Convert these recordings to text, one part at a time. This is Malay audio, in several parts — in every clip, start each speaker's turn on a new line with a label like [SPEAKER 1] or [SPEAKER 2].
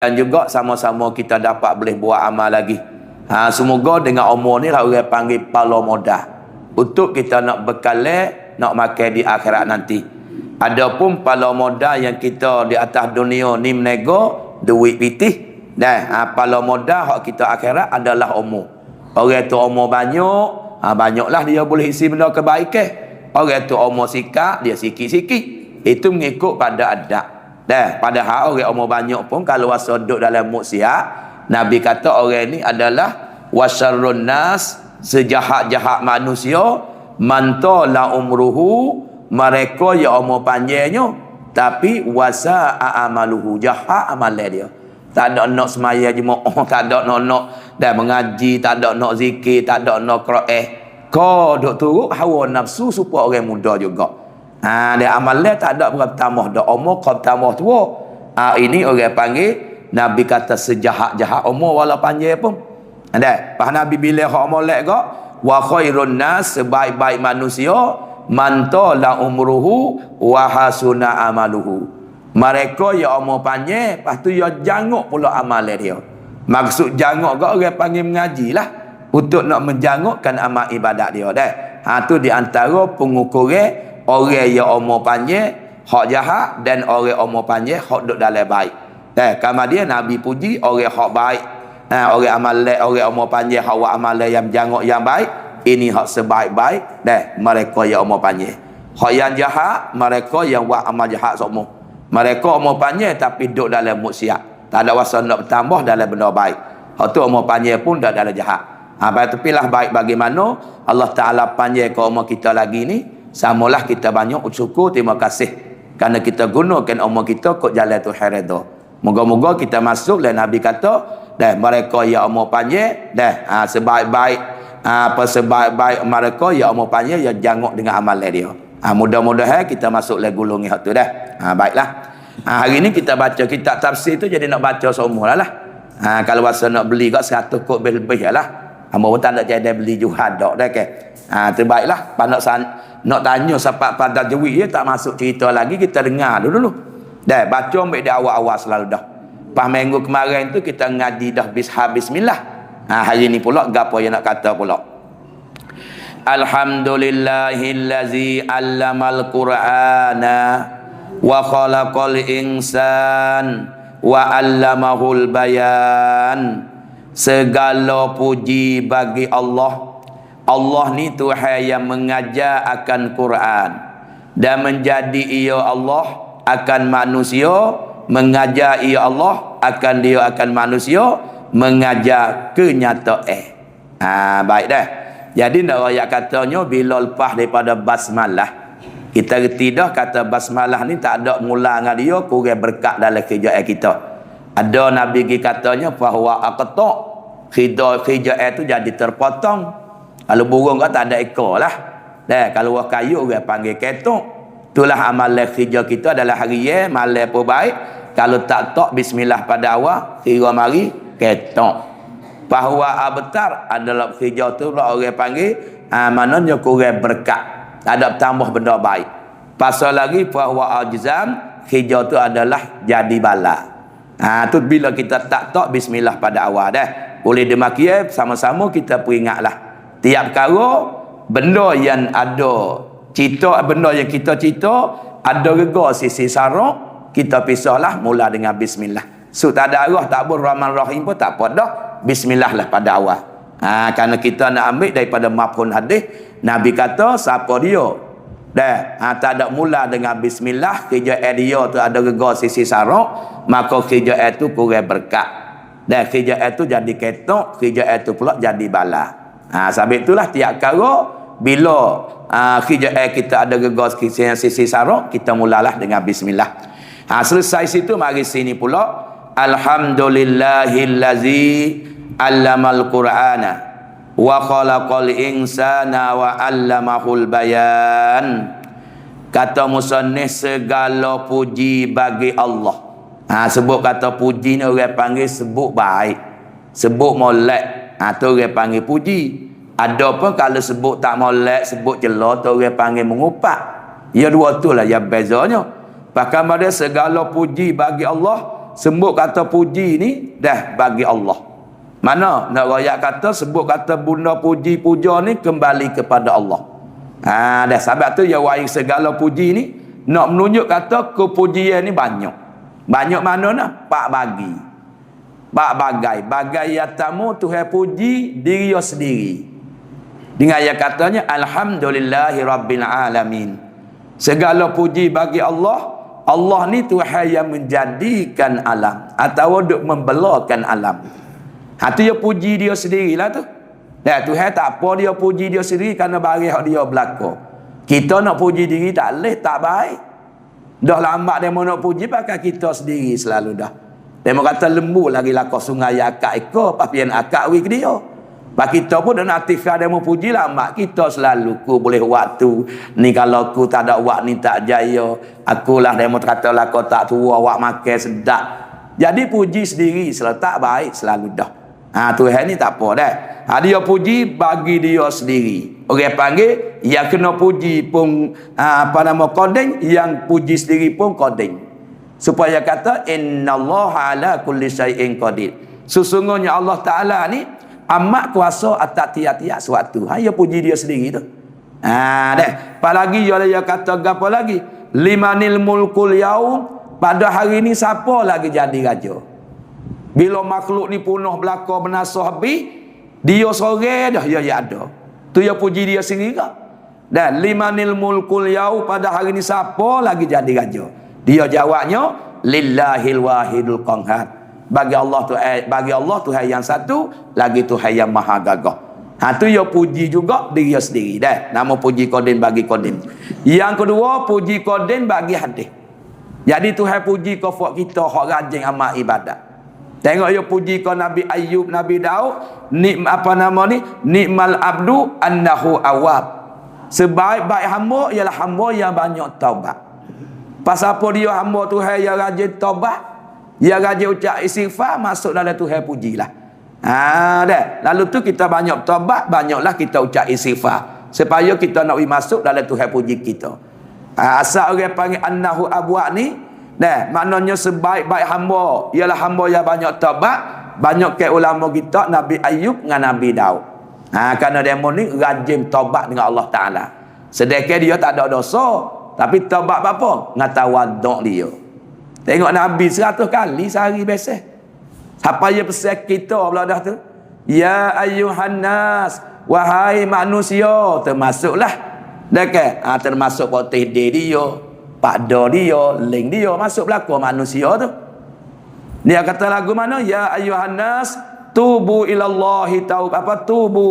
[SPEAKER 1] dan juga sama-sama kita dapat boleh buat amal lagi. Semoga dengan umur ni lah orang panggil pala modah untuk kita nak bekalan, nak makan di akhirat nanti. Adapun pala modah yang kita di atas dunia ni menego duit pitih, dan pala modah hak kita akhirat adalah umur. Orang tu umur banyak, banyaklah dia boleh isi benda kebaikan. Orang tu umur sikit, dia sikit-sikit. Itu mengikut pada adab. Padahal orang umur banyak pun kalau wasa duduk dalam maksiat, Nabi kata orang ni adalah wasyarrun nas, sejahat-jahat manusia, mantala umruhu, mereka yang umur panjangnya tapi wasa amaluhu, jahat amalan dia. Tak ada nak semaya jemaah, tak ada nak dan mengaji, tak ada nak zikir, tak ada nak Quran. Kau duk turut hawa nafsu supaya orang muda juga. Dia amalan tak ada bertambah, dak umur kau tambah tua. Ini orang panggil, Nabi kata sejahat-jahat umur wala panjang pun. Ada. Pas Nabi bila hak molek gak, wa khairun nas, sebaik-baik manusia, man tala umruhu wa hasuna amaluhu. Mereka yang umur panjang, lepas tu ya janguk pula amalan dia. Maksud janguk gak orang panggil mengajilah untuk nak menjangukkan amal ibadat dia dah. Tu di antara pengukuran orang yang umur panjang hak jahat dan orang umur panjang hak duduk dalam baik. Kemudian Nabi puji orang hak baik. Orang amalan, orang umur panjang hak buat amalan yang janguk yang baik, ini hak sebaik-baik mereka yang umur panjang. Hak yang jahat mereka yang buat amal jahat semua. Mereka umur panjang tapi duduk dalam maksiat. Tak ada wasa nak bertambah dalam benda baik. Hak tu umur panjang pun dah dalam jahat. Tapi lah baik bagaimana Allah Ta'ala panjang ke umur kita lagi ni, samalah kita banyak syukur, terima kasih kerana kita gunakan umur kita kot jalan Tuhan redha. Moga-moga kita masuk dan Nabi kata mereka yang umur panjang sebaik-baik sebaik-baik mereka yang umur panjang yang janguk dengan amalan dia. Mudah-mudahan kita masuk le golongan hak tu dah. Baiklah. Hari ni kita baca kitab tafsir tu jadi nak baca semua lah. Kalau rasa nak beli kat 100 kod lebih lah. Hamba pun tak nak jadi beli juga dak dah ke. Terbaiklah. Nak tanya siapa pada jewik dia tak masuk cerita lagi, kita dengar dulu. Dah baca ambil di awal-awal selalu dah. Pas minggu kemarin tu kita ngaji dah bismillah. Hari ni pula gapo yang nak kata pula. Alhamdulillahillazi 'allamal Qur'ana wa khalaqal insan wa 'allamahul bayan. Segala puji bagi Allah. Allah ni Tuhan yang mengajar akan Quran dan menjadi ia Allah akan manusia, mengajar ia Allah akan dia akan manusia, mengajar kenyataan. Baik dah. Jadi nak ayat katanya bila lepas daripada basmalah, kita reti dah kata basmalah ni tak ada mula dengan dia, kurang berkat dalam kerjaan kita. Ada Nabi katanya bahawa aqta kerjaan tu jadi terpotong. Kalau burung kau tak ada ekor lah. Kalau orang kayu orang panggil ketok. Itulah amalan kerja kita adalah harian, malam pun baik. Kalau tak bismillah pada awal, kira mari ketok. Bahawa abtar adalah kerja tu orang panggil maknanya kurang berkat. Tak ada tambah benda baik. Pasal lagi bahawa ajzam kerja tu adalah jadi bala. Tu bila kita tak bismillah pada awal dah. Boleh demikian sama-sama kita peringatlah. Tiap kali benda yang ada cerita, benda yang kita cerita ada rega sisi sarok, kita pisahlah mula dengan bismillah. Tak ada arah tak apa Rahman Rahim pun tak apa dah. Bismillah lah pada awal. Kerana kita nak ambil daripada mafhum hadis, Nabi kata siapa dia tak ada mula dengan bismillah, kerjaan dia tu ada rega sisi sarok, maka kerjaan tu kurang berkat. Dan kerjaan tu jadi ketok, kerjaan tu pula jadi bala. Sebab itulah tiap kali bila kerjaan kita ada gegas sisi sarok, kita mulalah dengan bismillah. Selesai situ mari sini pula alhamdulillahillazi 'allamal Qur'ana wa khalaqal insana wa 'allamahul bayan. Kata musannif segala puji bagi Allah. Sebut kata puji ni orang panggil sebut baik, sebut molek. Tu orang panggil puji. Ada pun kalau sebut tak molek, sebut jelas, tu orang panggil mengupak. Ya dua tu lah yang bezanya. Bahkan pada segala puji bagi Allah, sebut kata puji ni dah bagi Allah. Mana nak royak kata sebut kata bunda puji puja ni kembali kepada Allah. Dah sebab tu ya wai segala puji ni nak menunjuk kata kepujian ni banyak. Banyak mana nak? Pak bagi. Pak bagai yatamu Tuhan puji diri dia sendiri. Dengan ayat katanya alhamdulillahirabbil alamin. Segala puji bagi Allah. Allah ni Tuhan yang menjadikan alam atau duk membelakan alam. Tu dia puji dia sendirilah tu. Tuhan tak apa dia puji dia sendiri kerana barang hak dia berlaku. Kita nak puji diri tak leh, tak baik. Dah lambat demo nak puji pakai kita sendiri selalu dah. Demo kata lembu lagi laku sungai akak eko papian akak wi ke dia. Pak kita pun dah aktifkan demo puji lambat kita selalu ku boleh waktu ni kalau ku tak ada wak ni tak jaya. Akulah demo kata laku tak tua wak makan sedap. Jadi puji sendiri selalu tak baik selalu dah. Tuhan ni tak apa dah. Dia puji bagi dia sendiri. Orang panggil yang kena puji pun apa nama qadin, yang puji sendiri pun qadin. Supaya kata innallaha ala kulli syai'in qadir. Sesungguhnya Allah Taala ni amat kuasa atas tiap-tiap sesuatu. Ya puji dia sendiri tu. Dah. Apalagi dia kata gapo lagi? Limanil mulkul yaum, pada hari ni siapa lagi jadi raja? Bila makhluk ni punah belaka benasa habis, dia sore dah ya ada. Tu ya puji dia sendiri ke? Dan limanil mulkul yaum, pada hari ni siapa lagi jadi raja? Dia jawabnya lillahil wahidul qahhar. Bagi Allah Tuhan yang satu, lagi Tuhan yang maha gagah. Tu ya puji juga diri sendiri dah. Nama puji qadin bagi qadin. Yang kedua puji qadin bagi hadis. Jadi Tuhan puji ke fak kita hak rajin amal ibadat. Tengok ya puji ke Nabi Ayub, Nabi Daud, nikmal abdu annahu awab. Sebaik-baik hamba ialah hamba yang banyak taubat. Pasal apa dia hamba Tuhan yang rajin taubat, yang rajin ucap istighfar, masuk dalam Tuhan pujilah. Dah. Lalu tu kita banyak taubat, banyaklah kita ucap istighfar supaya kita nak masuk dalam Tuhan puji kita. Asal orang panggil annahu awab ni, maknanya sebaik-baik hamba ialah hamba yang banyak taubat. Banyak ke ulama kita Nabi Ayub dengan Nabi Daud. Kerana demo ni rajin taubat dengan Allah Taala. Sedekah dia tak ada dosa, tapi taubat apa? Ngatawaduk dia. Tengok Nabi 100 kali sehari biasa. Apa yang pesan kita pula dah tu? Ya ayyuhan nas, wahai manusia, termasuklah. Termasuk potih dia, pakda dia, ling dia, masuk belaka manusia tu. Dia kata lagu mana? Ya ayyuhan nas, tubu ilallahi tubu.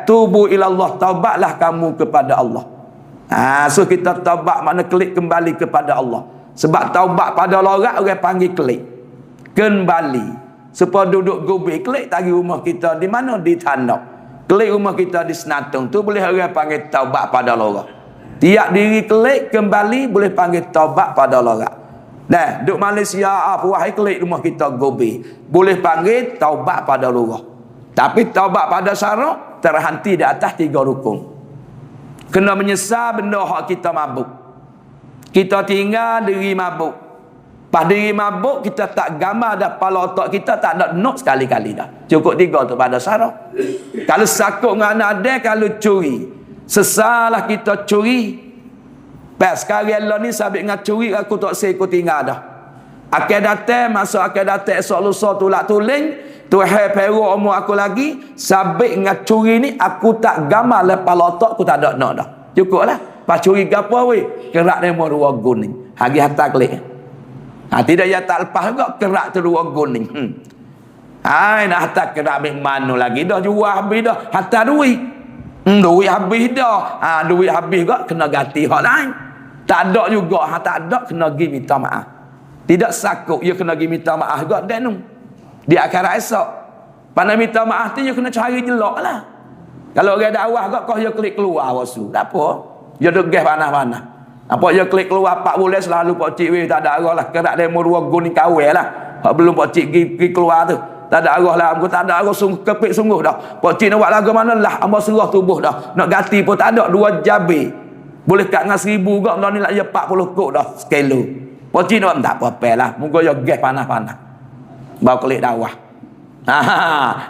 [SPEAKER 1] Tubu ilallah, taubatlah kamu kepada Allah. So kita taubat makna klik kembali kepada Allah. Sebab taubat pada lorat orang panggil klik kembali. Supaya duduk gubik klik tadi rumah kita di mana? Di tandak. Klik rumah kita di Senatung tu boleh orang panggil taubat pada lorat. Tiap diri klik kembali boleh panggil taubat pada lorat. Duk Malaysia wahai klik rumah kita gobi boleh panggil taubat pada lorat. Tapi taubat pada syarat terhenti di atas 3 rukun. Kena menyesal benda hak kita mabuk. Kita tinggal diri mabuk. Pas diri mabuk kita tak gambar dah kepala otak kita tak ada nok sekali-kali dah. Cukup 3 tu pada syarat. Kalau sakut dengan ada, kalau curi. Sesalah kita curi. Pas sekarang Allah ni sabit dengan curi aku tak say aku tinggal dah. Akan datang masuk akan datang esok lusa tulak tuling, Tuhan peru umur aku lagi, sabit dengan curi ni aku tak gambar le kepala otak aku tak ada nok dah. Cukuplah. Pas curi gapo we? Kerak demo 2 guning. Hagi hantar klik. Tidak ya tak lepas juga kerak tu 2 guning. Nak hantar kerak ambil mana lagi dah jual habis dah. Hantar duit. Duit habis dah. Duit habis juga kena ganti hak lain. Tak ada juga. Tak ada kena pergi minta maaf. Tidak sakut dia kena pergi minta maaf juga dan di akhirat esok. Pandai minta maaf tu dia kena cari jelak lah. Kalau orang dakwah juga kau dia klik keluar wasu. Tak apa. Dia duk gas panah-panah. Apa dia klik keluar 4 bulan selalu pak cik weh tak ada arah lah. Kerak demo 2 gun ni kawal lah. Hak belum pak cik pergi keluar tu. Tak ada arah lah. Aku tak ada arah sungguh kepik sungguh dah. Pak cik nak buat lagu mana lah. Amba serah tubuh dah. Nak ganti pun tak ada 2 jabir. Boleh kat dengan 1000 juga. Lah ni lah dia 40 kok dah sekilo. Pocin nak tak apa lah. Muka yo gas panas-panas. Bau kelik dawah.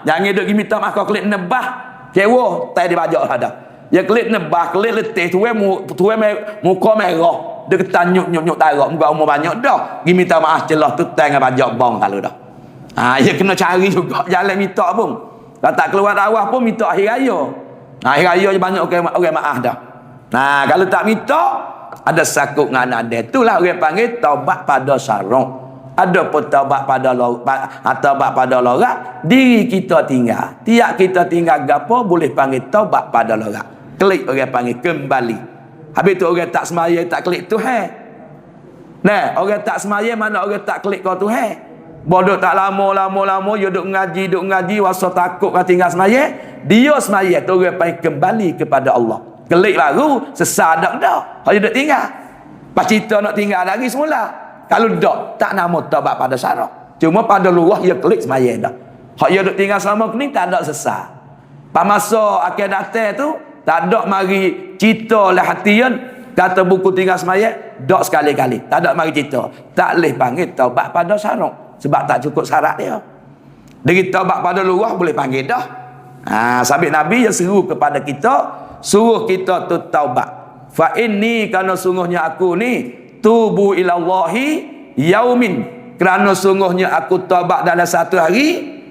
[SPEAKER 1] Jangan duk gi minta makan kelik nebah. Cewa tai di bajak ada. Ya kelik nebah, kelik letih tuwe muka merah. Dia kata nyuk tarak muka umur banyak dah. Gi minta maaf celah tu tai dengan bajak bong kalau dah. Ya kena cari juga jalan minta pun. Kalau tak keluar dawah pun minta akhir raya. Akhir raya je banyak orang maaf dah. Kalau tak minta ada sakut dengan ada. Itulah orang panggil taubat pada sarung. Ada pun taubat pada lorak, diri kita tinggal. Tiap kita tinggal gapo boleh panggil taubat pada lorak. Klik orang panggil kembali. Habis tu orang tak semaya tak klik Tuhan. Nah, orang tak semaya mana orang tak klik kau Tuhan. Bodoh tak lama dia duk ngaji wasa takut kan tinggal semaya. Dia semaya tu orang panggil kembali kepada Allah. Klik baru sesat dah. Kalau duk tinggal. Pas cerita nak tinggal lagi semula. Kalau tak nama taubat pada syarak. Cuma pada luah ia klik semaya dah. Hak ia duk tinggal selama ni tak ada sesat. Pas masa akhir datang tu tak ada mari cerita lah hatian kata buku tinggal semaya dak sekali-kali. Tak ada mari cerita. Tak boleh panggil taubat pada syarak sebab tak cukup syarat dia. Dari taubat pada luah boleh panggil dah. Sabit Nabi yang seru kepada kita, suruh kita tu taubat. Fa inni kana sungguhnya aku ni tubu ilallahi yaumin, kerana sungguhnya aku taubat dalam satu hari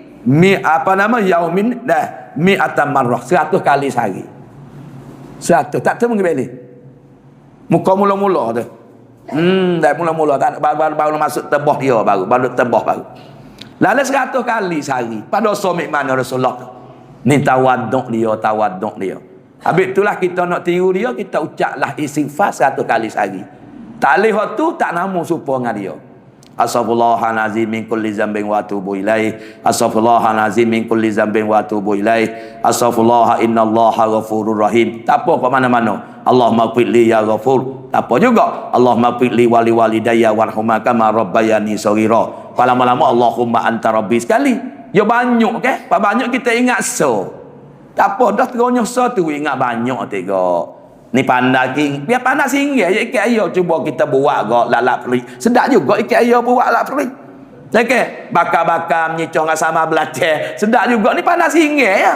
[SPEAKER 1] yaumin dah mi'atan marrah, 100 kali sehari. 100 tak tahu mengibali muka mula-mula tu dah mula-mula tak baru masuk tebah dia baru tebah baru lalu 100 kali sehari pada somik mana Rasulullah tu ni tawaduk dia habis itulah kita nak tiru dia, kita ucaplah istighfar 100 kali sehari. Tak boleh waktu tak nama supa dengan dia. Astaghfirullahalazim min kulli zambin wa atubu ilaih. Astaghfirullahalazim min kulli zambin wa atubu ilaih. Astaghfirullah innallaha ghafurur rahim. Tak apa ke mana-mana. Allahumma qilli ya ghafur. Tak apa juga. Allahumma qilli wali walidayya warhamma kama rabbayani shaghira. Lama-lama Allahumma anta rabbi sekali. Ya banyak ke? Banyak kita ingat so. Tak apa dah terunya so tu ingat banyak tega. Ni pandai king, biar pandai singgah je ikat air cuba kita buat gak lalap pelik. Sedap juga ikat air buat lalap pelik. Okey, bakar-bakar menyicong sama belajar. Sedap juga ni pandai singgah ya.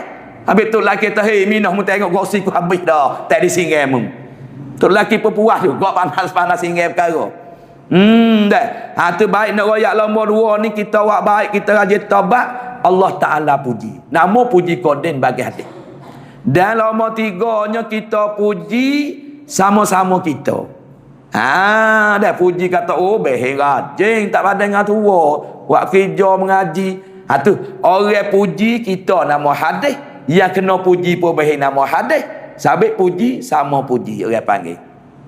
[SPEAKER 1] Habis tu laki kita hey minah mu tengok gosip ku habis dah. Tak di singgah mu. Tu laki pepuas juga panas singgah perkara. Dah. Tu baik nak royak nombor 2 ni kita buat baik, kita rajin taubat, Allah Taala puji. Nama puji koden bagi hati. Dan nombor 3-nya kita puji sama-sama kita. Dah puji kata behing rajin tak pada dengan tua. Buat kerja mengaji. Tu orang puji kita nama hadis. Yang kena puji pun behing nama hadis. Sabit puji sama puji orang panggil.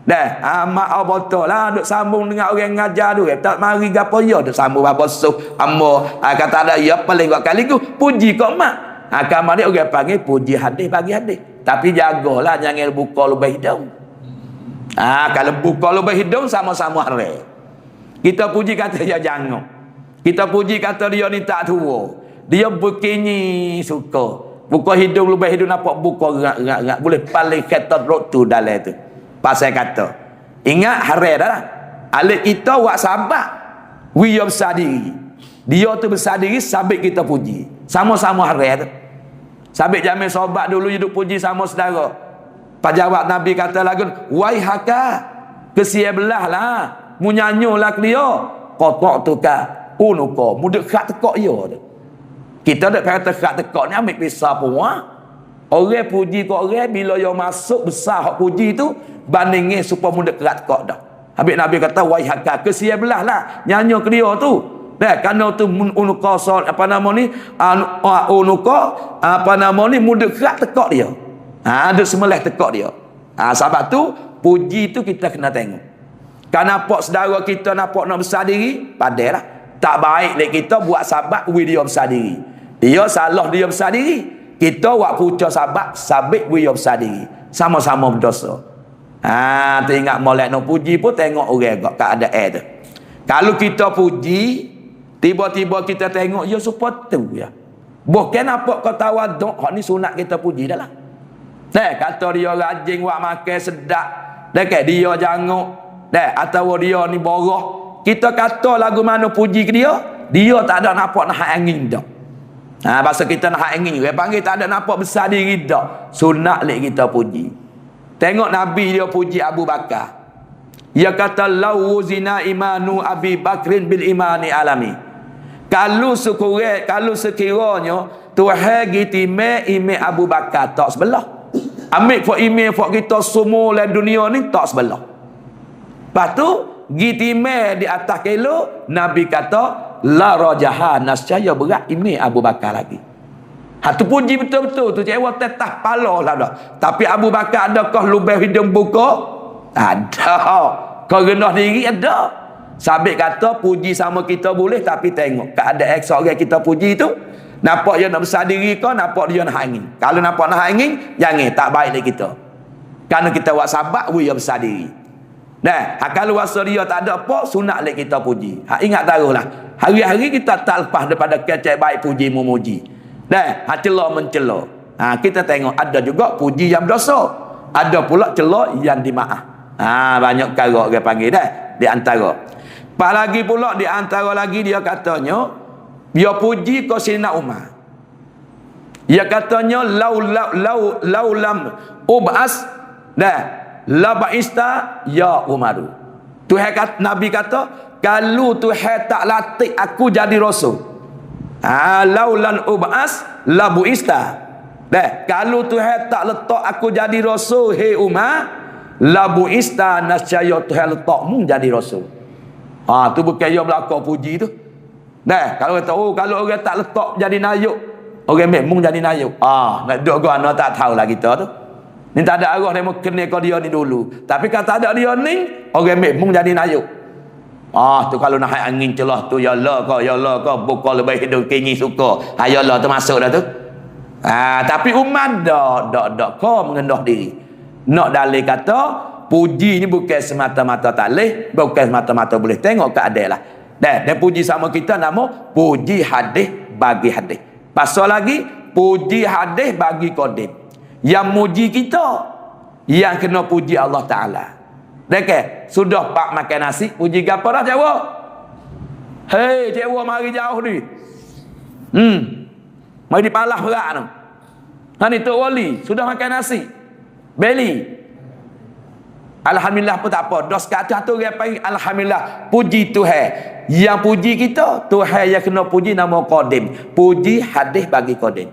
[SPEAKER 1] Dah, mak betul lah duk sambung dengan orang ngajar tu. Tak mari gapo ya duk sambung apa suh ambo. Kata ada ya paling kok kali ku puji kok mak. Kamar dia orang panggil puji hadis bagi hadis. Tapi jagalah jangan buka lubang hidung. Kalau buka lubang hidung sama-sama haram. Kita puji kata dia jangan. Kita puji kata dia ni tak tua. Dia begini suka. Buka hidung lubang hidung nampak buka gerak-gerak. Boleh paling kata rot tu dalam tu. Pasal kata. Ingat haram dah lah. Alik kita buat sahabat. We besar diri. Dia tu besar diri sabit kita puji. Sama-sama haram tu. Sabit jamin sobat dulu hidup puji sama saudara. Pajawab Nabi kata lagu, wai haka kesia belah lah. Munyanyulah dia. Kotok tu ka unuko. Mudik khak tekok dia tu. Kita dak kata khak tekok ni ambil pisah puan. Orang puji kok orang bila dia masuk besar hak puji tu bandingin supaya mudik khak tekok dah. Habis Nabi kata wai haka kesia belah lah. Nyanyo ke dia tu. Dah kerana tu unuka apa nama ni unuka apa nama ni mudekat tekok dia. Ada semelih tekok dia. Sebab tu puji tu kita kena tengok. Kan nampak saudara kita nampak nak besar diri, padahlah tak baik lek kita buat sahabat dia besar diri. Dia salah dia besar diri. Kita buat pucuk sahabat sabit dia besar diri. Sama-sama berdosa. Tengok molek nak puji pun tengok orang gak keadaan tu. Kalau kita puji tiba-tiba kita tengok ya support tu ya. Bukan apa kau tawaduk, hak ni sunat kita puji dah lah. Kata dia rajin buat makan sedap. Dia janguk. Atau dia ni borah. kita kata lagu mana puji ke dia, dia tak ada nampak nak angin dah. Bahasa kita nak angin, dia panggil tak ada nampak besar diri dah. Sunat lek kita puji. Tengok Nabi dia puji Abu Bakar. Dia kata lau zina imanu Abi Bakrin bil imani alami. Kalau sekiranya Tuhan gitime ime Abu Bakar tak sebelah. Ambil for ime for kita semua dalam dunia ni tak sebelah. Lepas tu gitime di atas kilo, Nabi kata la rajaha, nascaya berat ime Abu Bakar lagi. Tu puji betul-betul tu, cewa tetah pala lah dah. Tapi Abu Bakar adakah lubang hidung buka? Ada. Kau rendah diri ada. Sabit kata puji sama kita boleh, tapi tengok keadaan seorang kita puji tu, nampak dia nak besar diri kau, nampak dia nak angin. Kalau nampak nak angin, jangan, tak baik lagi kita. Kerana kita buat sabar, dia besar diri. Kalau rasa dia tak ada apa, sunat lagi kita puji. Ingat taruhlah, hari-hari kita tak lepas daripada kecek baik puji memuji. Celah mencela. Kita tengok ada juga puji yang berdosa, ada pula celah yang dimaaf. Banyak perkara orang panggil di antara. Lepas lagi pula di antara lagi dia katanya, dia puji kau Sayyidina Umar. Dia katanya lau lam ubas la ba'ista ya Umaru. Tuhan kata, Nabi kata, kalau Tuhan tak latih aku jadi rasul, laulan ubas la buista. Kalau Tuhan tak letak aku jadi rasul, hei Umar, la buista, nascaya Tuhan letakmu jadi rasul. Tu bukan dia belakang puji tu. Kalau kata kalau orang tak letak jadi nayuk, orang memang jadi nayuk. Nak duduk gua tak tahulah kita tu. Ni tak ada arah dia mau kena kau dia ni dulu. Tapi kata ada dia ni, orang memang jadi nayuk. Tu kalau nak angin celah tu, ya Allah kau buka lebih hidung tinggi suka. Ya Allah tu masuk dah tu. Tapi umat dak kau mengendah diri. Nak dalil kata puji ni bukan semata-mata talih, bukan semata-mata boleh tengok keadaan lah. Dan puji sama kita nama puji hadis bagi hadis. Pasal lagi puji hadis bagi kodim. Yang muji kita, yang kena puji Allah Ta'ala. Sudah pak makan nasi, puji gapo dah cewa? Hei cewa mari jauh ni. Mari dipalah berat tu. Ni Tok Wali sudah makan nasi. Beli. Alhamdulillah pun tak apa. Dos kat atas tu orang panggil alhamdulillah. Puji Tuhan. Yang puji kita, Tuhan yang kena puji nama Qadim. Puji hadis bagi Qadim.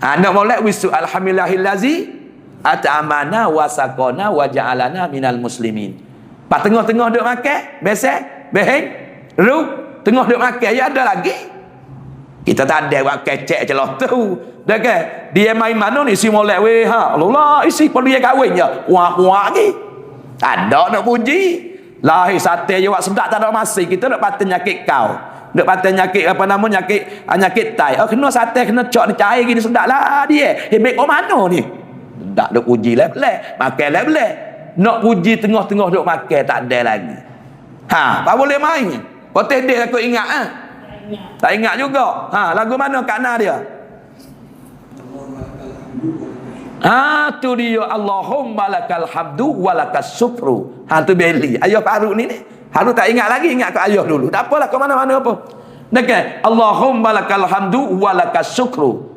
[SPEAKER 1] Nak molek wisu alhamdulillahillazi at'amana wa saqana wa ja'alana minal muslimin. Pas tengah-tengah duk makan, besek, beheng, ru, tengah duk makan, ya ada lagi. Kita tak ada buat kecek celah tu. Dah ke? Dia main mana ni si molek weh Allah, isi perlu dia kahwin je. Wah-wah lagi. Tak ada nak puji. Lahir sate je buat sedap tak ada masih. Kita nak patah nyakit kau. Nak patah nyakit apa nama nyakit tai. Kena sate kena cok ni cair gini sedap lah dia. Hebek kau mana ni? Tak ada puji leh-leh. Makan leh-leh. Nak puji tengah-tengah duk makan tak ada lagi. Apa boleh main? Potes dia aku ingat tak ingat juga. Lagu mana Kak Na dia? Tu dia Allahumma lakal hamdu walakas syukru. Tu beli ayah Faruk ni Faruk tak ingat lagi, ingat ke ayah dulu. Tak apalah ke mana-mana apa. Dekat Allahumma lakal hamdu walakas syukru.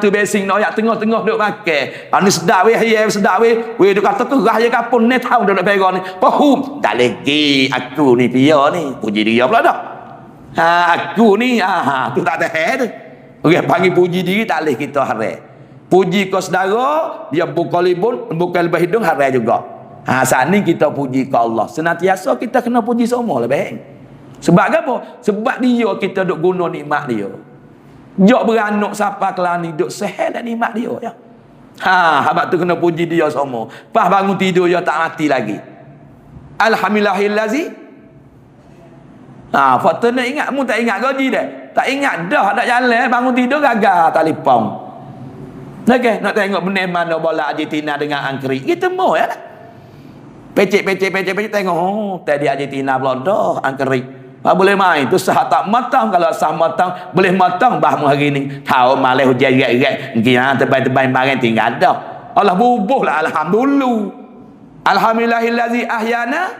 [SPEAKER 1] Tu besing nak ayat tengah-tengah duk makan. Ni sedap weh, sedap weh. Weh duk kata kerah je kapun ni tahu dak berak ni. Pahum tak lagi aku ni pia ni. Puji dia pula dah. Aku ni tu tak tahan tu. Orang panggil puji diri tak leh kita haram. Puji kau saudara, dia buka libun, buka lebih hidung haram juga. Saat ni kita puji ke Allah. Senantiasa kita kena puji semua lebih. Sebab apa? Sebab dia kita duk guna nikmat dia. Jok beranak siapa kelani duk sehat dan nikmat dia ya. Habaq tu kena puji dia semua. Pas bangun tidur dia tak mati lagi. Alhamdulillahillazi. Foto nak ingat mu tak ingat gaji dah. Tak ingat dah tak jalan bangun tidur gagal telefon. Okey, nak tengok benih mana bola Argentina dengan Angkri. Kita mau ya. Pecek tengok. Tadi Argentina pula dah Angkri. Boleh main tu sah tak matang. Kalau sah matang boleh matang bah hari ni. Tahu malah hujan rat-rat. Mungkin tebal-tebal barang tinggal dah. Allah bubuhlah alhamdulillah. Alhamdulillahillazi ahyana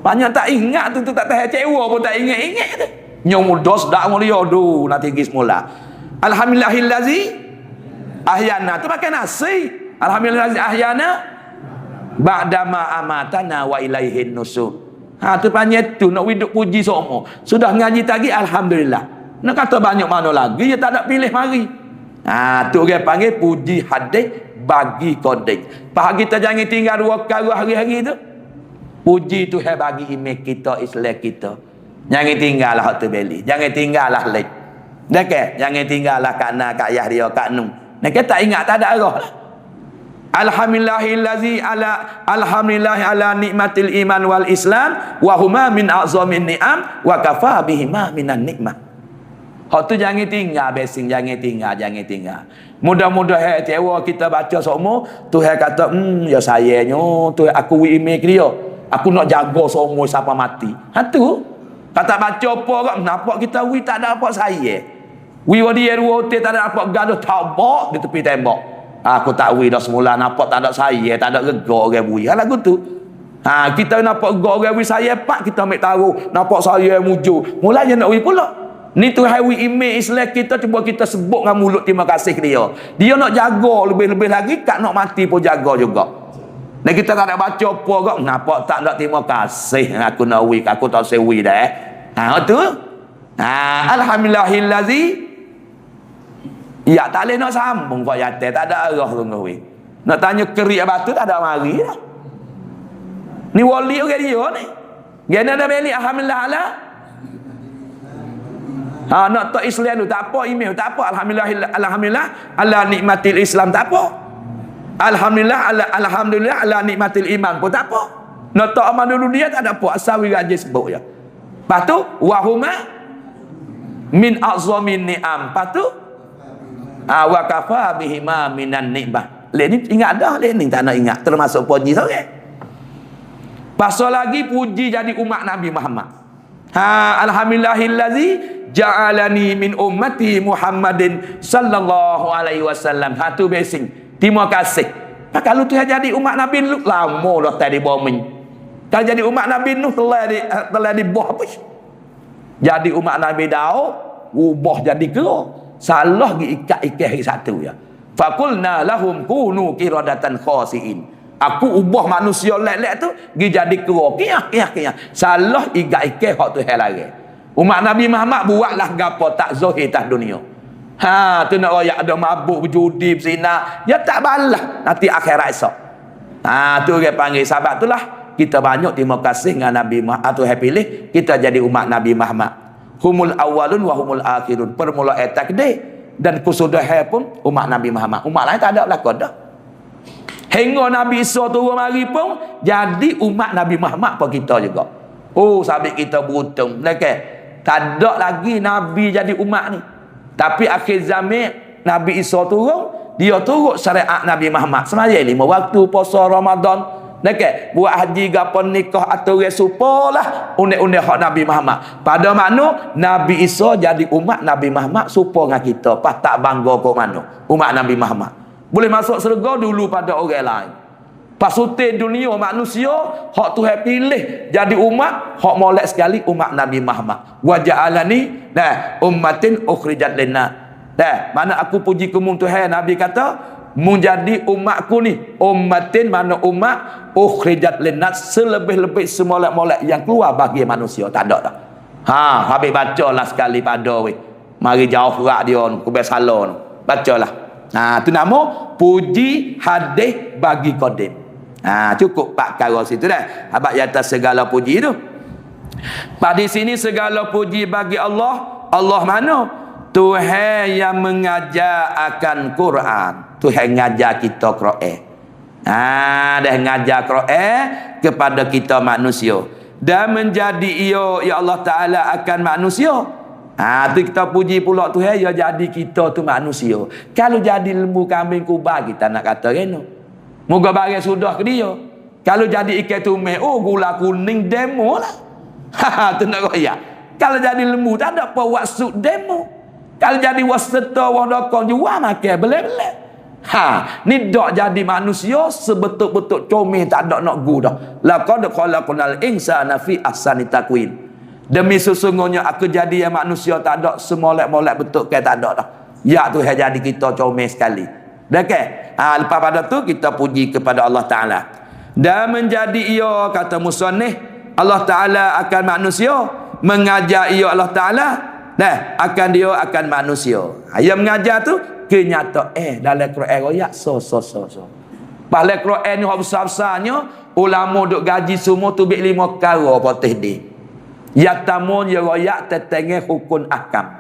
[SPEAKER 1] Banyak tak ingat tu tak tahan cewa pun tak ingat-ingat tu. Nyong dos dak mulia do nanti pergi semula. Alhamdulillahillazi ahyana tu pakai nasi. Alhamdulillahillazi ahyana ba'dama amatana wa ilaihin nusur. Tu panjang tu nak hidup puji semua. Sudah ngaji tadi alhamdulillah. Nak kata banyak mana lagi dia tak ada pilih mari. Tu orang panggil puji hadis bagi kodeng. Pak kita jangan tinggal dua perkara hari-hari tu. Puji tu hai bagi imej kita, Islam kita. Jangan tinggallah hak tu beli. Jangan tinggallah lek. Dah ke? Jangan tinggallah kak na kak yah dia kak nung. Nak tak ingat tak ada arah lah. Alhamdulillahillazi ala nikmatil iman wal islam wa huma min a'zamin ni'am wa kafa bihima minan nikmah. Hak tu jangan tinggal basing, jangan tinggal. Mudah-mudahan cewa kita baca semua Tuhan kata ya sayangnya tu aku email dia. Aku nak jaga semua siapa mati. Tu kata baca apa kak nampak kita tak ada apa saya. Dia dua hotel tak ada apa gaduh tabak di tepi tembok. Aku tak dah semula nampak tak ada saya, tak ada regak orang bui. Lagu tu. Kita nampak regak orang bui saya pak kita ambil taruh, nampak saya mujur. Mulanya nak wi pula. Ni tu hawi imej Islam kita cuba kita sebut dengan mulut terima kasih dia. Dia nak jaga lebih-lebih lagi kat nak mati pun jaga juga. Dan kita tak ada baca apa kak nampak tak ada terima kasih. Aku nak wi, aku tak sewi dah. Tu. Alhamdulillahillazi ya tak boleh nak sambung kau yatim tak ada arah sungguh weh. Nak tanya kerik batu tak ada mari dah. Ni wali orang dia ni. Gana dah beli alhamdulillah ala. Nak tak Islam tu tak apa email tak apa alhamdulillah ala nikmatil Islam tak apa. Alhamdulillah ala nikmatil iman pun tak apa. Nak tak aman dunia tak ada apa asal we gaji sebut je. Lepas tu wahuma min a'zamin ni'am. Lepas tu wa kafa bihima minan nikmah. Lek ni ingat dah, lek ni tak nak ingat termasuk puji sorang. Pasal lagi puji jadi umat Nabi Muhammad. Alhamdulillahillazi ja'alani min ummati Muhammadin sallallahu alaihi wasallam. Tu basing. Terima kasih. Kalau tu jadi umat Nabi Nuh lama dah tadi bombing. Kalau jadi umat Nabi Nuh telah di bawah apa? Jadi umat Nabi Daud ubah jadi kera. Salah gi ikat hari satu ya. Faqulna lahum kunu qiradatan khasiin. Aku ubah manusia lek-lek tu gi jadi kera. Kiah. Salah ikat hak tu halal. Umat Nabi Muhammad buatlah gapo tak zahir tas dunia. Tu nak royak ada mabuk berjudi berzina, ya tak balah nanti akhirat esok. Tu dia panggil sahabat itulah kita banyak terima kasih dengan Nabi Muhammad tu pilih kita jadi umat Nabi Muhammad. Humul awalun wa humul akhirun. Permulaan takdir dan kesudahan pun umat Nabi Muhammad. Umat lain tak ada berlaku dah. Hingga Nabi Isa turun mari pun jadi umat Nabi Muhammad pun kita juga. Sahabat kita beruntung. Tak ada lagi Nabi jadi umat ni. Tapi akhir zaman Nabi Isa turun, dia turut syariat Nabi Muhammad. Semaya 5 waktu puasa Ramadan. Buat haji gapo nikah aturan supalah unek-unek hak Nabi Muhammad. Pada makna Nabi Isa jadi umat Nabi Muhammad supa dengan kita. Pas tak bangga kok mana umat Nabi Muhammad. Boleh masuk syurga dulu pada orang lain. Pas utin dunia manusia hak Tuhan pilih jadi umat hak molek sekali umat Nabi Muhammad. Wa ja'alani ummatin ukhrijat linnas. Mana aku puji kemung Tuhan Nabi kata menjadi umatku ni ummatin mana umat ukhrijat linnas selebih-lebih semolek-molek yang keluar bagi manusia tak ada dah. Habis bacalah sekali pada weh. Mari jauh rak dia ku besalon. Bacalah. Tu nama puji hadis bagi qadim. Cukup pak perkara situ dah. Habaq atas segala puji tu. Pada sini segala puji bagi Allah. Allah mana? Tuhan yang mengajar akan Quran. Tuhan ngajar kita Quran. Dah ngajar Quran kepada kita manusia. Dan menjadi ia ya Allah Ta'ala akan manusia. Tu kita puji pula Tuhan ya jadi kita tu manusia. Kalau jadi lembu kambing kubah kita nak kata reno. Moga barang sudah ke dia. Kalau jadi ikan tumis, gula kuning demo lah. Tu nak royak. Kalau jadi lembu tak ada apa buat sup demo. Kalau jadi waseta wadakon jual makan boleh-boleh. Ni dak jadi manusia sebetul-betul comel tak ada nak gu dah. Laqad khalaqnal insana fi ahsani taqwim. Demi sesungguhnya aku jadi yang manusia tak ada semolek-molek betul ke tak ada dah. Ya tu yang jadi kita comel sekali. Dah ke? Lepas pada tu kita puji kepada Allah Taala. Dan menjadi ia kata musannif Allah Taala akan manusia, mengajar ia Allah Taala, akan dia akan manusia. Yang mengajar tu kenyataan dalam Quran royak so. Dalam Quran ni hak besar-besarnya ulama duk gaji semua tu bik 5 perkara poteh dia. Ya tamun ya royak tetengah hukum ahkam.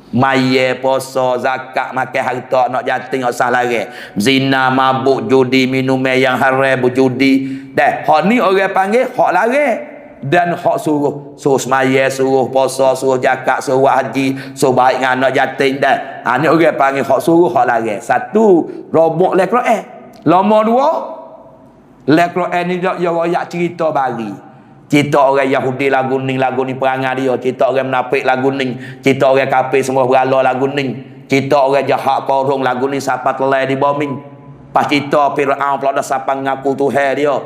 [SPEAKER 1] Maye, poso, zakat, makan harta, nak jating, nak salari, zina, mabuk, judi, minum yang haram, berjudi. Hak ni orang panggil hak larang. Dan hak suruh semaya, suruh poso, suruh zakat, suruh haji, suruh baik dengan anak jating dah. Ni orang panggil hak suruh, hak larang. Satu, robok le Quran. Nombor 2, le Quran ni dia royak cerita bagi. Cerita orang Yahudi lagu ni perangai dia, cerita orang munafik lagu ni, cerita orang kafir semua berhala lagu ni, cerita orang jahat korong lagu ni siapa telai di bombing. Pas cerita Firaun pula dah siapa ngaku Tuhan dia.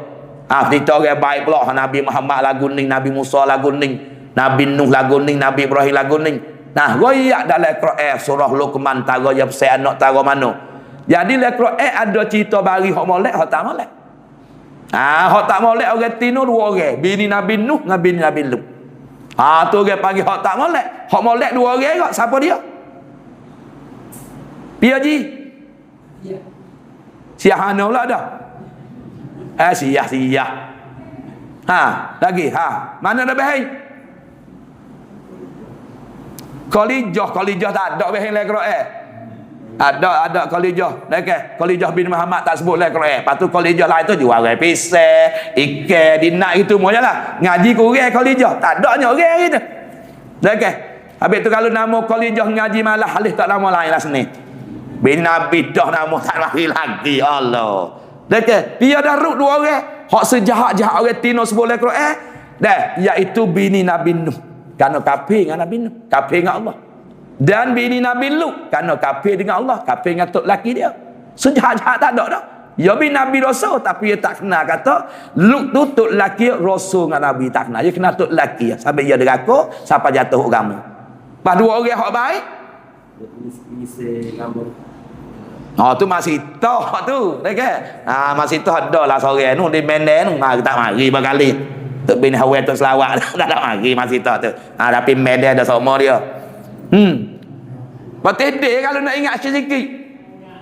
[SPEAKER 1] Cerita orang baik pula Nabi Muhammad lagu ni, Nabi Musa lagu ni, Nabi Nuh lagu ni, Nabi Ibrahim lagu ni. Royak dalam Quran surah Luqman tara yang besar anak tara mana. Jadi dalam Quran ada cerita bagi hak molek, hak tak molek. Hak tak molek orang tino 2 orang, bini Nabi Nuh dengan bini Nabi Lut. Tu orang panggil hak tak molek. Hak molek 2 orang kok, siapa dia? Dia ji. Ya. Siahana pula dah. Siah. Lagi. Mana dah bahai? Kolijah tak ada bahai lagi Quran. Ada Khalijah. Khalijah bin Muhammad tak sebut lah Quran. Lepas tu Khalijah lain tu jual orang pisang, ikan, dinak itu semuanya lah. Ngaji kurang Khalijah. Tak ada orang gitu. Habis tu kalau nama Khalijah ngaji malah halih tak nama lain lah sini. Bin Nabi dah nama tak lari lagi. Allah. Dia dah ruk 2 orang. Hak sejahat-jahat orang tino sebut lah Quran. Iaitu bini Nabi Nuh. Kerana kafir dengan Nabi Nuh. Kafir dengan Allah. Dan bini Nabi Lut kerana kafir dengan Allah, kafir dengan tok laki dia. Sejahat-jahat tak ada dah. Ya bini Nabi Rasul tapi dia tak kenal kata Lut tu tok laki Rasul dengan Nabi tak kenal. Dia kenal tok laki sampai dia deraka sampai jatuh agama. Pas 2 orang hak baik. Tu masih toh tu. Masih toh ada lah seorang tu di Medan tu tak mari berkali. Tok bin Hawan tu selawat tak mari masih toh tu. Tapi Medan ada sama dia. Patih dia kalau nak ingat sikit.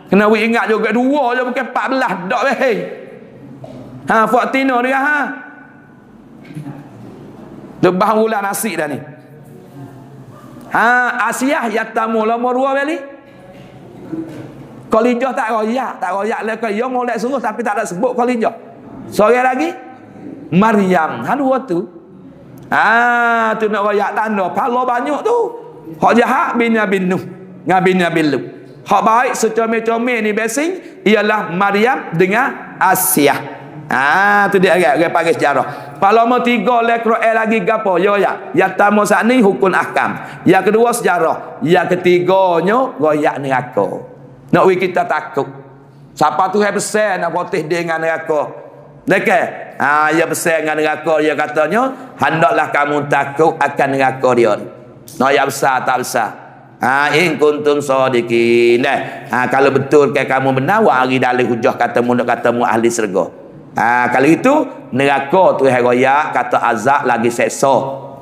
[SPEAKER 1] Kena ingat juga 2 je bukan 14 dak weh. Fatina dia Lebah bulan nasi dah ni. Asiah yatamu nomor 2 kali. Khalijah tak royak lah dia molek sungguh tapi tak ada sebut Khalijah. Seorang lagi Maryam. 2 tu. Tu nak royak tanda pahala banyak tu. Hak jahat bin Nabi Nuh dengan bin Nabi Lut. Hak baik secomel-comel ni basing ialah Maryam dengan Asiah. Tu dia orang panggil sejarah. Palama 3 le Quran lagi gapo? Yang pertama saat ni hukum ahkam. Yang kedua sejarah. Yang ketiganya royak neraka. Nak kita takut. Siapa tu yang besar nak potih dia dengan neraka. Ya besar dengan neraka dia katanya, hendaklah kamu takut akan neraka dia. Ya besar tak besar. In kuntum sadiqin. Kalau betul ke kamu benar wari dalil hujah katamu ahli syurga. Kalau itu neraka tu royak kata azab lagi seksa.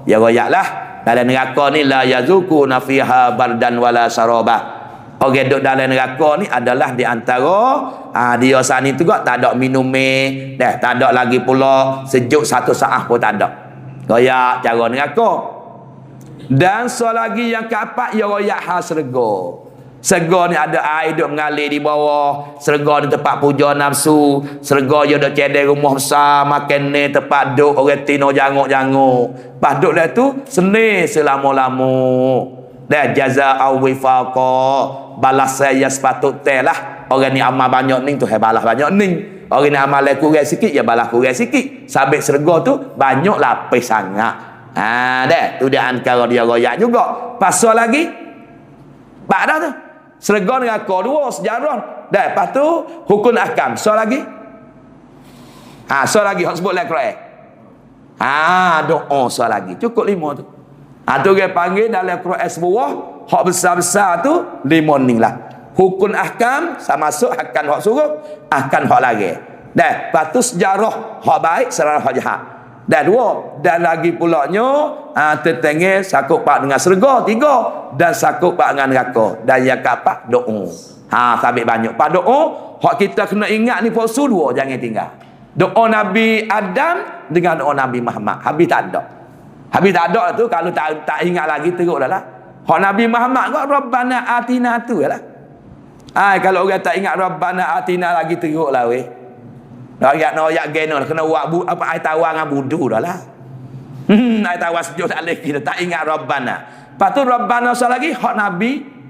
[SPEAKER 1] Ya royaklah dalam neraka ni la yazukuna fiha bardan wala syaraba. Orang duduk dalam neraka ni adalah di antara dia sana tu tak ada minum tak ada lagi pula sejuk 1 saat pun tak ada. Royak cara neraka. Dan selagi yang keempat ya royak hal syurga. Syurga ni ada air duk mengalir di bawah. Syurga ni tempat puja nafsu. Syurga dia duk cedek rumah besar, makan ni tempat duk orang tino janguk-janguk. Pas duk dah tu seni selama-lama. Dan jaza'u wifaqa, balas saya sepatut lah. Orang ni amal banyak ni tu balas banyak ni. Orang ni amal kurang sikit ya balas kurang sikit. Sampai syurga tu banyak lapis sangat. Tu dia antara dia royak juga. Pasal lagi Pak dah tu. Serga neraka dua sejarah. Dah, lepas tu hukum ahkam. So lagi. So lagi hak sebut dalam Quran. Doa so lagi. Cukup 5 tu. Tu dia panggil dalam Quran sebuah hak besar-besar tu 5 ni lah. Hukum ahkam sama masuk ahkam hak suruh, ahkam hak lagi. Dah, lepas tu sejarah hak baik, sejarah hak jahat. Dah 2. Dan lagi pulaknya tetangga sakut pak dengan serga 3 dan sakut pak dengan neraka. Dan yang keempat doa. Sabit banyak. Pak doa hak kita kena ingat ni puasa 2 jangan tinggal. Doa Nabi Adam dengan doa Nabi Muhammad. Habis tak ada. Habis tak ada tu kalau tak ingat lagi teruk dah lah. Hak Nabi Muhammad kau Rabbana atina tu lah. Kalau orang tak ingat Rabbana atina lagi teruk lah weh. Noyak genol kena buat apa ai tawar dengan budu dah lah. Ai tawar sejuk tak lagi dah tak ingat Rabbana. Lepas tu Rabbana sekali lagi hak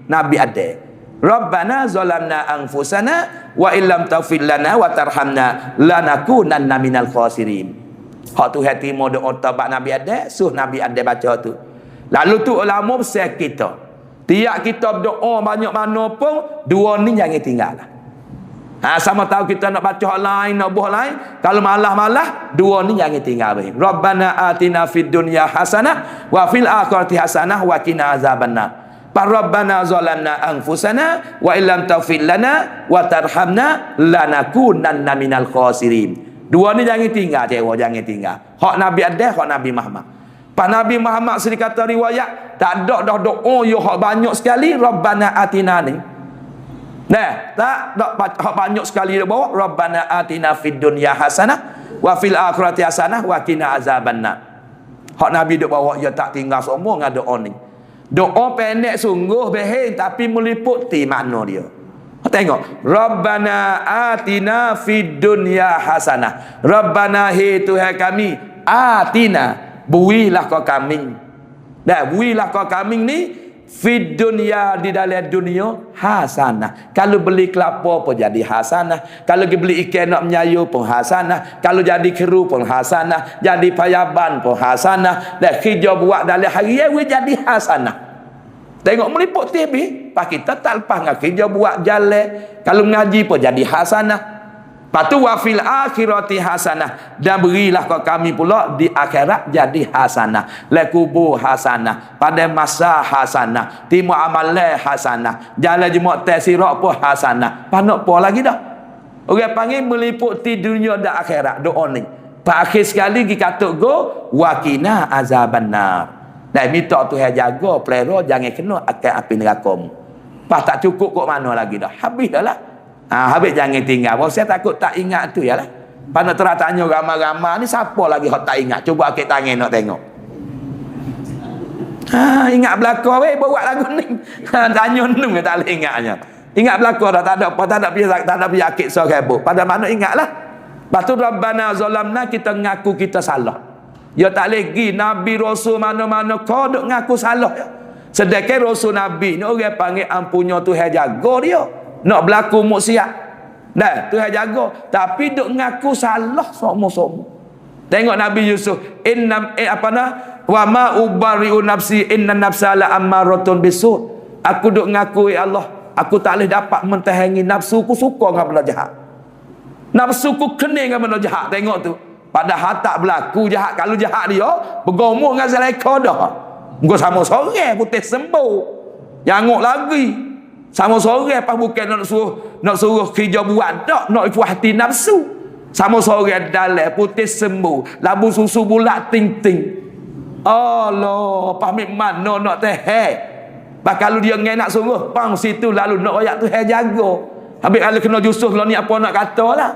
[SPEAKER 1] Nabi ada. Rabbana zalamna anfusana wa illam taghfir lana wa tarhamna lanakunanna minal khasirin. Hak tu hati mau doa taubat Nabi ada, suh Nabi ada baca tu. Lalu tu ulama besar kita. Tiap kita berdoa banyak mana pun 2 ni jangan tinggal lah. Sama tahu kita nak baca hal lain, nak buat lain. Kalau malah-malah 2 ni jangan tinggal. Rabbana atina fid dunya hasanah wa fil akhirati hasanah wa qina azabannar. Rabbana zalamna anfusana wa illam taghfir lana wa tarhamna lanakunanna minal khasirin. 2 ni jangan tinggal, cewek jangan tinggal. Hak Nabi ada, hak Nabi Muhammad. Pak Nabi Muhammad sendiri kata riwayat, tak ada dah doa yo hak banyak sekali Rabbana atina ni. Tak hak banyak sekali dia bawa Rabbana atina fid dunya hasanah wa fil akhirati hasanah wa qina azabannar. Hak Nabi duk bawa dia tak tinggal semua dengan doa ni. Doa pendek sungguh behing tapi meliputi makna dia. Tengok, Rabbana atina fid dunya hasanah. Rabbana hi Tuhan kami, atina builah kau kami. Builah kau kami ni fid dunya di dalam dunia hasanah. Kalau beli kelapa pun jadi hasanah. Kalau beli ikan nak menyayu pun hasanah. Kalau jadi keru pun hasanah. Jadi payaban pun hasanah. Dan kerja buat dalam hari we jadi hasanah. Tengok meliput TV, pak kita tak lepas dengan kerja buat jalan. Kalau mengaji pun jadi hasanah. Patu wa fil akhirati hasanah, dan berilah kau kami pula di akhirat jadi hasanah. Le kubur hasanah, pada masa hasanah, timu amal hasanah, jalan jumaat tesirak pun hasanah. Panak apa lagi dah? Orang panggil meliputi dunia dan akhirat doa ni. Pak akhir sekali kita kata go waqina azabannar. Dan minta Tuhan jaga pelera jangan kena akan api neraka. Pak tak cukup kok mana lagi dah. Habis dah lah. Habis jangan tinggal. Bahawa saya takut tak ingat tu ya lah. Pada tanya ramai-ramai ni siapa lagi hak tak ingat? Cuba akik tangan nak tengok. Ingat belakang weh buat lagu ni. Tanya nung tak boleh ingatnya. Ingat belakang dah tak ada apa, tak ada penyakit sorabuk. Pada mana ingatlah. Lepas tu Rabbana zalamna kita ngaku kita salah. Ya tak lagi Nabi Rasul mana-mana kau duk ngaku salah ya. Sedangkan Rasul Nabi ni orang panggil ampunya Tuhan jaga dia. Nak berlaku maksiat. Dah, Tuhan jaga. Tapi duk ngaku salah semua-semua. Tengok Nabi Yusuf. Wa ma ubari'u nafsi inna nafsa la ammaratun bisu'. Aku duk ngaku ya Allah. Aku tak boleh dapat mentahangi nafsuku suka dengan benda jahat. Nafsuku kening dengan benda jahat. Tengok tu. Padahal tak berlaku jahat. Kalau jahat dia, bergomong dengan Zalaika dah. Engkau sama sore putih sembuh. Janguk lagi. Sama sore apa bukan nak suruh kerja buat tak, nak puas hati nafsu. Sama sore dalam putih sembuh, labu susu bulat ting-ting. Allah, pamit mana nak teh. Bah kalau dia nak suruh pang situ lalu nak royak tu jaga. Habis kalau kena Yusuf lah ni apa nak kata lah.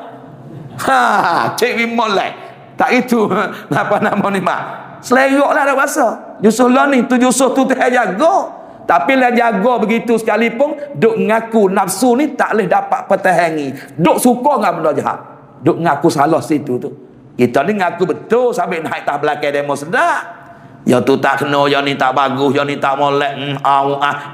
[SPEAKER 1] Cik Wimolek. Tak itu apa nama ni mak. Seleroklah dah bahasa. Yusuf lah ni tu Yusuf tu jaga. Tapi lah jaga begitu sekalipun duk ngaku nafsu ni tak boleh dapat pertahangi. Duk suka dengan benda jahat. Duk ngaku salah situ tu. Kita ni ngaku betul sampai naik tak belakang demo sedap. Yang tu tak kena, yang ni tak bagus, yang ni tak molek.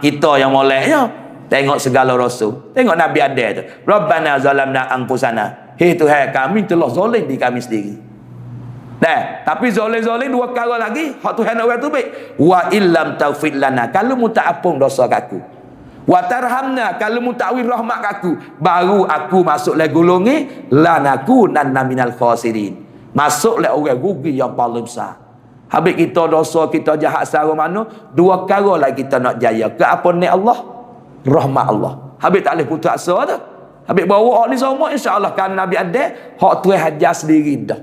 [SPEAKER 1] Kita yang molek ya. Tengok segala rasul. Tengok Nabi ada tu. Rabbana zalamna anfusana. Hei Tuhan kami telah zalim di kami sendiri. Dah, tapi zalim-zalim dua perkara lagi. Hak Tuhan nak buat tu baik. Wa illam taghfir lana. Kalau mu tak ampun dosa aku. Wa tarhamna, kalau mu takwil rahmat aku, baru aku masuk le golongan lanakunanna minal khasirin. Masuk le orang rugi yang paling besar. Habis kita dosa, kita jahat secara mana, dua perkara lah kita nak jaya. Ke apa ni Allah? Rahmat Allah. Habis tak boleh putus asa tu. Habis bawa hak ni semua, insya-Allah kan Nabi ada hak tu hajar sendiri dah.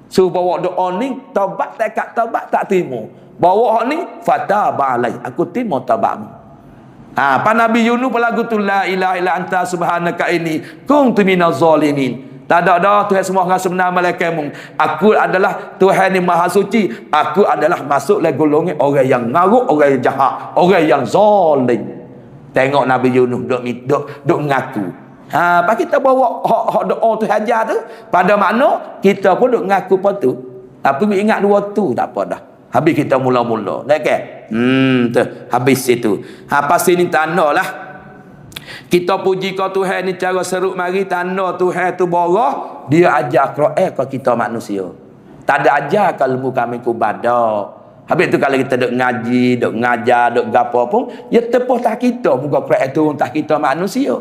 [SPEAKER 1] So bawa doa ni, taubat tekad taubat tak terima. Bawa hak ni fataba alai, aku terima taubatmu. Pak Nabi Yunus pelagu tu la ilaha illa anta subhanaka inni kuntu minaz zalimin. Tak ada dah Tuhan semua rasa benar malaikatmu. Aku adalah Tuhan yang maha suci. Aku adalah masuk le golongan orang yang ngaruk, orang yang jahat, orang yang zalim. Tengok Nabi Yunus duk ngaku. Pak kita bawa hak doa tu hajar tu, pada makna kita pun duk ngaku apa tu. Tapi ingat dua tu tak apa dah. Habis kita mula-mula. Okey. Tu habis situ. Pasti ni tandalah. Kita puji kau Tuhan ni cara seruk mari, tanda Tuhan tu borah, dia ajar Quran ke kita manusia. Tak ada ajar kalau ilmu kami ku badak. Habis tu kalau kita duk ngaji, duk ngajar, duk gapo pun, ya tepuh tak kita muka Quran turun tak kita manusia.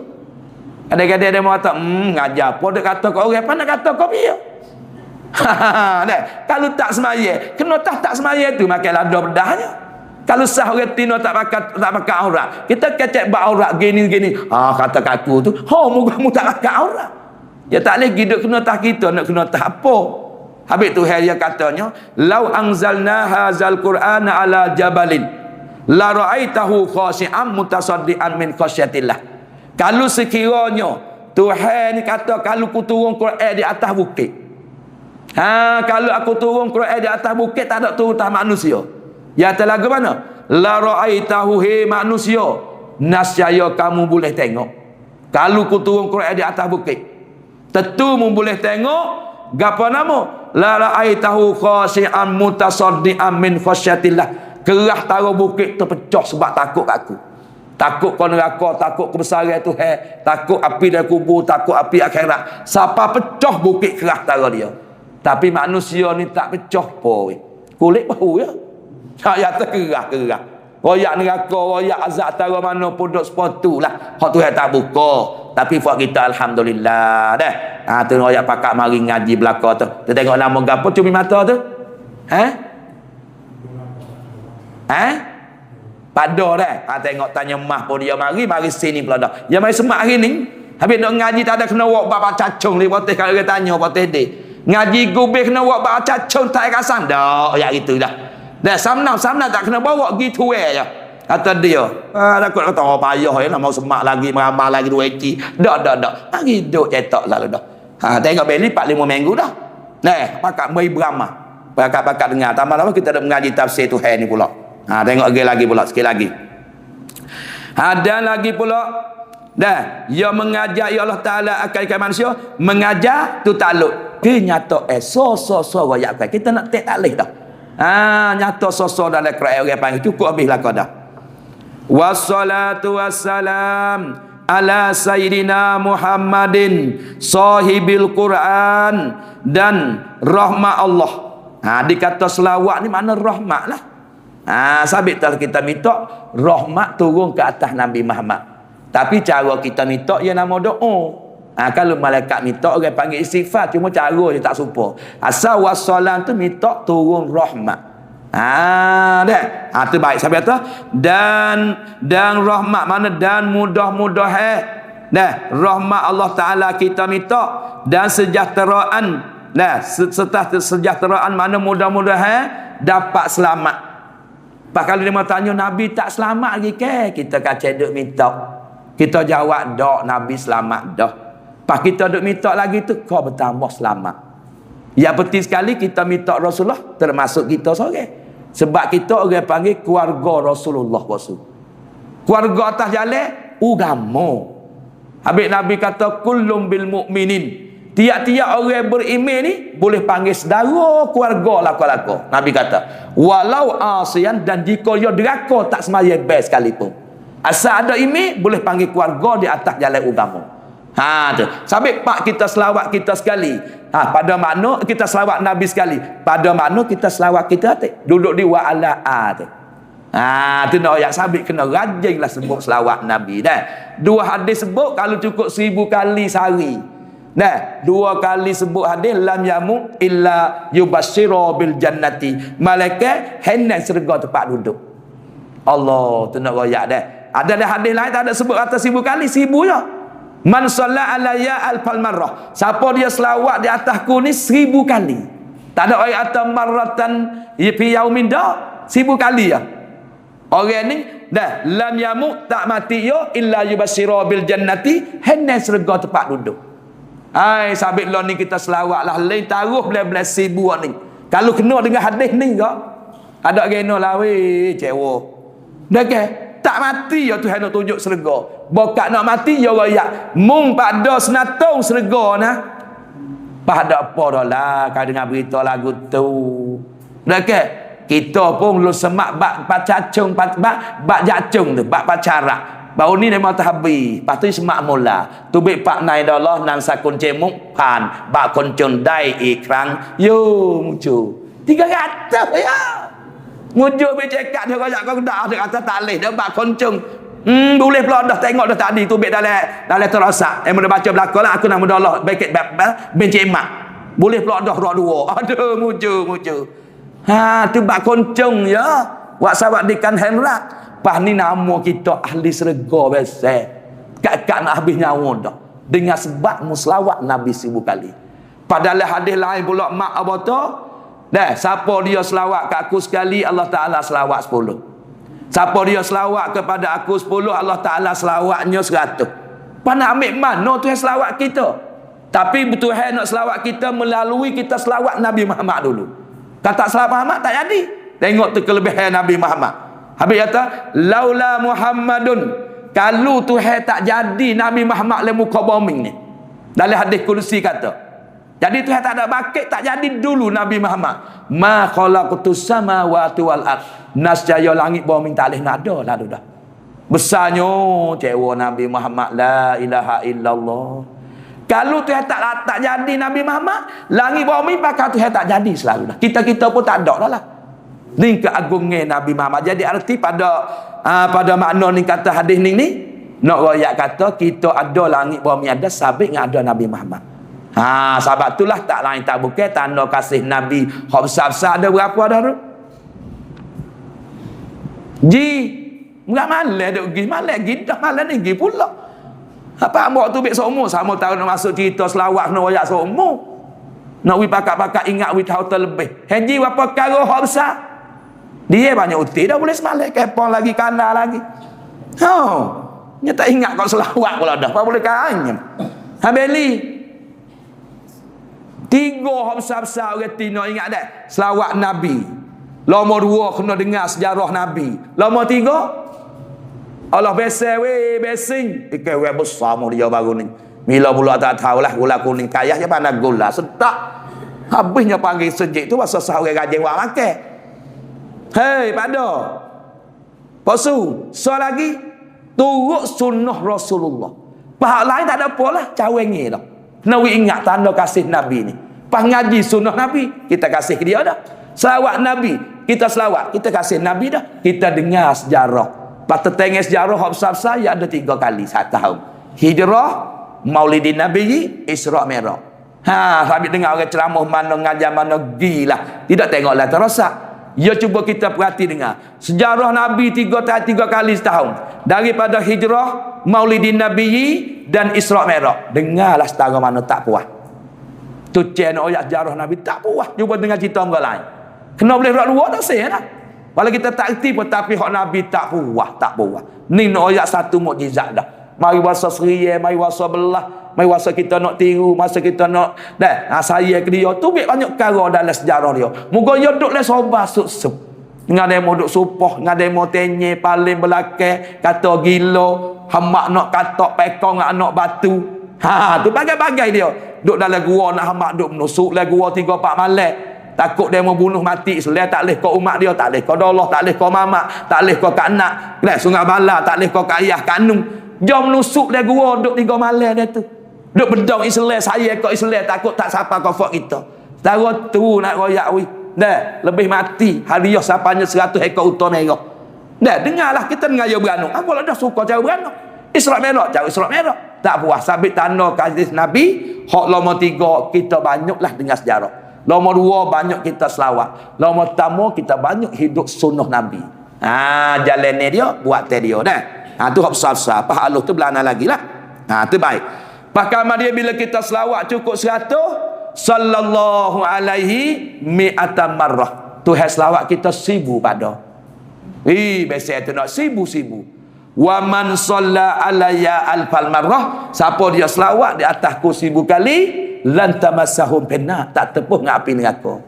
[SPEAKER 1] Kadang-kadang dia mengata, ngajar apa duk kata kau orang, apa nak kata kau dia? Kalau tak semaya, kena tak semaya tu makan lada bedahnya. Kalau sah orang tino tak pakai aurat, kita kecek bak aurat gini kata kat aku tu, muka mu tak pakai aurat. Ya tak leh hidup kena tak kita nak kena tak apa. Habis tu dia katanya, lau anzalna hadzal qur'ana ala jabalin la ra'aitahu khashi'an mutasaddian min khasyatillah. Kalau sekiranya Tuhan ni kata kalau aku turun Quran di atas bukit. Kalau aku turun Quran di atas bukit tak ada turun atas manusia. Ya atas lagu mana? La ra'aitahu he manusia, nascaya kamu boleh tengok. Kalau ku turun Quran di atas bukit, tentu mu boleh tengok gapo nama? La ra'aitahu khashi'an mutasaddian min khasyatillah. Kerah taruh bukit terpecah sebab takut kat aku. Takut kau neraka, takut kebesaran Tuhan, takut api dari kubur, takut api akhirat. Siapa pecah bukit kerah taruh dia. Tapi manusia ni tak pecah apa. Kulit bau ya. Ya terkerah. Royak neraka, royak azab tara mana pun duk sepatu lah. Hak Tuhan tak buka. Tapi buat kita alhamdulillah dah. Tu royak pakak mari ngaji belaka tu. Kita tengok nama gapo cumi mata tu? Pada dah. Tengok tanya mah pun dia mari sini pula dah. Dia mari semak hari ni. Habis nak ngaji tak ada kena wak bab cacung ni poteh kalau dia tanya poteh dia. Ngaji gubih kena wak bab cacung tak kasan dak ya gitulah. Dah samnam tak kena bawa gitu je. Kata dia, takut kata payah nak mau semak lagi, meramal lagi 2 eki. Dak. Mari duk cetak lalu dah. Tengok beli 4-5 minggu dah. Pakak mai beramah. Pakak dengar. Tambah-tambah kita dah mengaji tafsir Tuhan ni pula. Tengok lagi pula sikit lagi. Ada lagi pula. Dah, ia mengajar ya Allah Taala akan manusia, mengajar tu takluk. Kenyato so royak kita nak tak leh dah. Nyata sosok dalam Quran orang panggil cukup habis lah kau dah. Wassalatu wassalam ala sayyidina Muhammadin sahibil Quran dan rahmat Allah. Dikata selawat ni makna rahmat lah. Sabit kalau kita minta rahmat turun ke atas Nabi Muhammad. Tapi cara kita minta ia nama doa. Kalau malaikat minta orang panggil istighfar, cuma cara dia tak serupa. Asal wassalam tu minta turun rahmat. Tu baik sampai atas. Dan rahmat mana dan mudah-mudah rahmat Allah Taala kita minta dan sejahteraan. Serta sejahteraan mana mudah-mudahan dapat selamat. Pak kalau dia mau tanya Nabi tak selamat lagi ke? Kita kacau duk minta. Kita jawab dak Nabi selamat dah. Pak kita duk minta lagi tu kau bertambah selamat. Yang penting sekali kita minta Rasulullah termasuk kita seorang. Sebab kita orang panggil keluarga Rasulullah Rasul. Keluarga atas jalan agama. Habis Nabi kata kullum bil mukminin. Tiap-tiap orang beriman ni boleh panggil saudara keluarga laka-laka. Nabi kata walau asian, dan jika dia deraka tak sembahyang baik sekalipun. Asal ada iman boleh panggil keluarga di atas jalan agama. Tu. Sampai pak kita selawat kita sekali. Pada makna kita selawat Nabi sekali. Pada makna kita selawat kita duduk di wa ala tu. Tu nak ayat sabit kena rajinlah sebut selawat Nabi dah. 2 hadis sebut kalau cukup 1000 kali sehari. Dah, 2 kali sebut hadis lam yamu illa yubashshiru bil jannati. Malaikat hendak syurga tempat duduk. Allah tu nak ayat dah. Ada hadis lain tak ada sebut atas 1000 kali, 1000 je. Man shalla alayya alfal marrah. Siapa dia selawat di atasku ni 1000 kali. Tak ada ayat atas marratan fi yaumin dah. 1000 kali ya. Orang ni dah lam yamut tak mati yo illa yubashshiru bil jannati, hendak syurga tempat duduk. Hai sabit lo ni kita selawatlah lain taruh belas-belas 1000 ni. Kalau kena dengan hadis ni ke? Ada geno lah weh cewa. Dah ke? Tak mati ya Tuhan nak tunjuk syurga. Bokat nak mati ya royak. Mung pada senatung syurga nah. Pada apa dah lah kau dengar berita lagu tu. Dah ke? Kita pun lu semak bak cacung bak jacung tu, bak pacarak. Bau ni memang tahabi. Lepas tu semak mula. Tu bik pak nai dah lah nan sakun cemuk pan bak koncon dai ikran. Yo mucu. 300 ya. Muju bik cekak dia royak kau dah dia kata tak leh dah bak koncon. Boleh pula dah tengok dah tadi tu bik dalam terosak. Dah baca belakang lah aku nak mudah Allah baik benci emak. Boleh pula dah roh dua. Aduh muju. Tu bak koncong ya. Wak sahabat dikan henrak. Pas ni nama kita ahli syurga biasa. Kak nak habis nyawa dah. Dengan sebab muslawat Nabi 1000 kali. Padahal hadis lain pula mak apa tu? Dah, siapa dia selawat kat aku sekali, Allah Taala selawat 10. Siapa dia selawat kepada aku 10, Allah Taala selawatnya 100. Pas nak ambil mana Tuhan selawat kita? Tapi Tuhan nak selawat kita melalui kita selawat Nabi Muhammad dulu. Kata selawat Muhammad tak jadi. Tengok tu kelebihan Nabi Muhammad. Habis kata laula Muhammadun, kalau Tuhan tak jadi Nabi Muhammad le muka bumi ni. Dalam hadis kursi kata. Jadi Tuhan tak ada bakit tak jadi dulu Nabi Muhammad. Ma khalaqtus samawati wal ard. Nasjaya langit bumi tak leh nak ada lalu dah. Besarnya cewa Nabi Muhammad la ilaha illallah. Kalau Tuhan tak jadi Nabi Muhammad, langit bumi bakal Tuhan tak jadi selalu dah. Kita pun tak ada dah lah. Ni keagungan Nabi Muhammad. Jadi arti pada makna ni kata hadis ni nak royak kata kita ada langit bumi ada sabit dengan ada Nabi Muhammad. Sebab itulah tak lain tak bukan tanda kasih Nabi. Hak besar-besar ada berapa dah tu? Enggak malah duk pergi, malah gidah malah ni pergi pula. Apa ambak tu bek seumur sama tahun nak masuk cerita selawat kena royak seumur. Nak wi pakat-pakat ingat wi tahu terlebih. Haji berapa karo hak besar? Dia banyak uti dah boleh semalam kepong lagi kanda lagi. Dia tak ingat kau selawat pula dah. Apa boleh kanya? Habeli. 3 hak besar-besar orang Tino ingat dah. Selawat Nabi. Nombor 2 kena dengar sejarah Nabi. Nombor 3 Allah besar weh besing. Ikan weh besar mu dia baru ni. Mila pula tak tahulah gula kuning kayah je pandang gula sedap. Habisnya panggil sejik tu pasal sahur rajin buat makan. Hei pada. Pasu, so lagi turut sunnah Rasulullah. Pahak lain tak ada apa lah, cawengi dah. Kena ingat tanda kasih Nabi ni. Pas ngaji sunnah Nabi, kita kasih ke dia dah. Selawat Nabi, kita selawat, kita kasih Nabi dah. Kita dengar sejarah. Pas tertengah sejarah hak besar-besar ya ada 3 kali 1 tahun. Hijrah, Maulidin Nabi, Isra' Mi'raj. Habis dengar orang ceramah mana ngajar mana gilah. Tidak tengoklah terosak. Ya cuba kita perhati dengar. Sejarah Nabi 3 kali setahun. Daripada hijrah, Maulidin Nabi dan Isra' Mi'raj. Dengarlah setara mana tak puas. Tu channel ayat sejarah Nabi tak puas. Cuba dengar cerita orang lain. Kena boleh buat 2 tak sah dah. Walau kita tak erti pun tapi hak Nabi tak puas. Ni nak ayat satu mukjizat dah. Mari wasa seria, mari wasa belah, mari wasa kita nak tiru, masa kita nak saya ke dia. Tu banyak perkara dalam sejarah dia. Moga dia duduk le sobat sup-sup. Ngademo duk supah, ngademo tenye paling belakang, kata gila, hamak nak katok pekong anak batu. Tu bagai-bagai dia. Duk dalam gua nak hamak duk menusuk le gua 3-4 malam. Takut dia mau bunuh mati Islam tak leh kau umat dia, tak leh kau dolah, tak leh kau mamak, tak leh kau kat anak, sungai bala, tak leh kau kat ayah kanung. Jom nusuk dia gua duk 3 malam dia tu. Duk bedong Islam, saya kau Islam takut tak siapa kau fak kita. Tara tu nak royak wi. Dah, lebih mati. Hadiah sapanya 100 ekor unta merah. Dah dengarlah kita ngaya beranuk. Apa lah dah suka cara beranuk. Isra' Mi'raj, cara Isra' Mi'raj. Tak puas sabit tanda hadis Nabi. Hak nombor 3 kita banyaklah dengar sejarah. Nombor 2 banyak kita selawat. Nombor pertama kita banyak hidup sunnah Nabi. Jalan ni dia buat dia dah. Tu hak besar-besar. Apa halus tu belana lagi lah. Tu baik. Pakai dia bila kita selawat cukup 100 sallallahu alaihi mi'atan marrah. Tuhan selawat kita 1000 pada. Biasa tu nak 1000. Wa man shalla alayya alfal marrah, siapa dia selawat di atasku 1000 kali, lan tamassahum finnar, tak tepuh dengan api neraka.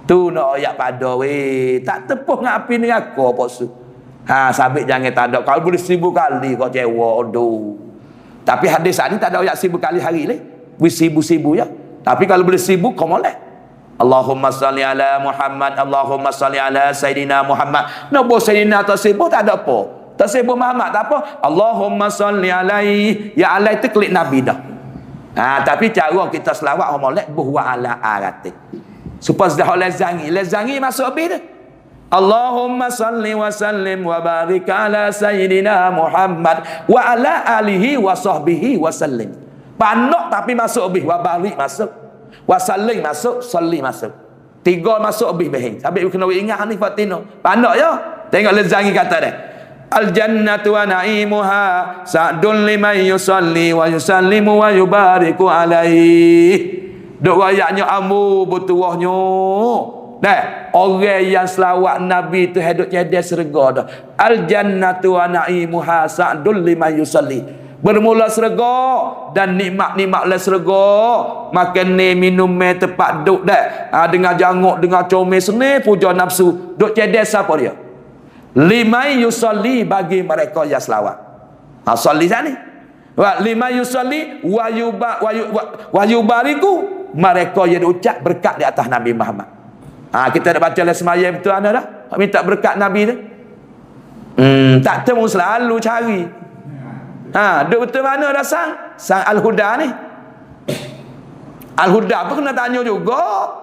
[SPEAKER 1] Tu nak ayat pada weh, tak tepuh dengan api neraka posu. Sabit jangan tak ada. Kalau boleh 1000 kali kau cewa aduh. Tapi hadis ni tak ada ayat 1000 kali hari ni. Wi 1000 ya. Tapi kalau boleh 1000 kau molek. Allahumma salli ala Muhammad, Allahumma salli ala Sayyidina Muhammad. Nak buat Sayyidina atau 1000 tak ada apa. Tak sebut Muhammad tak apa. Allahumma salli alaihi. Ya alaihi tu klik Nabi dah. Tapi cara kita selawat molek buh wa ala arati. Supaya dah lezangi. Lezangi masuk habis dah. Allahumma salli wa sallim wa barik ala Sayyidina Muhammad wa ala alihi wa sahbihi wa sallim. Panak tapi masuk habis. Wa barik masuk. Wa sallim masuk. Salli masuk. 3 masuk habis behing. Sampai kena ingat ni Fatino. Panak ya. Tengok lezangi kata dia. Al-jannatu wa na'imuha sa'dun liman yusalli wa yusallimu wa yubariku alaihi. Duk ayatnya ambu betuahnya. Orang yang selawat Nabi tu hidup cerdas syurga dah. Al-jannatu wa na'imuha sa'dun liman yusalli. Bermula syurga dan nikmat-nikmat le syurga. Makan ni minum me tempat duk dah. Dengar janguk, dengar comel seni puja nafsu. Duk cerdas siapa dia? Limai yusalli bagi mereka yang selawat. Salli sana. Wa limai yusalli wa yubariku mereka yang ucap berkat di atas Nabi Muhammad. Kita dah baca lah semayang betul anda dah. Minta berkat Nabi tu. Tak temu selalu cari. Duk betul mana dah sang Al-Huda ni. Al-Huda pun kena tanya juga.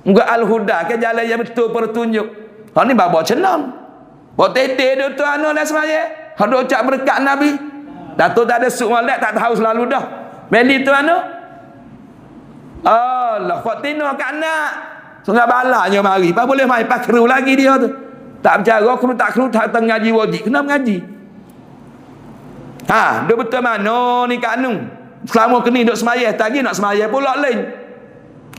[SPEAKER 1] Enggak Al-Huda ke jalan yang betul pertunjuk. Ni babo cenam. Buat tete dia tu dah semaya. Ada ucap berkat Nabi. Datuk tak ada suk molek tak tahu selalu dah. Meli tu Allah Fatina kat anak. Sungai balanya mari. Apa boleh mai pak kru lagi dia tu. Tak bercara kru tak datang ngaji wajib. Kena mengaji. Dia betul mana ni kat anu. Selama kini duk semaya tadi nak semaya pula lain.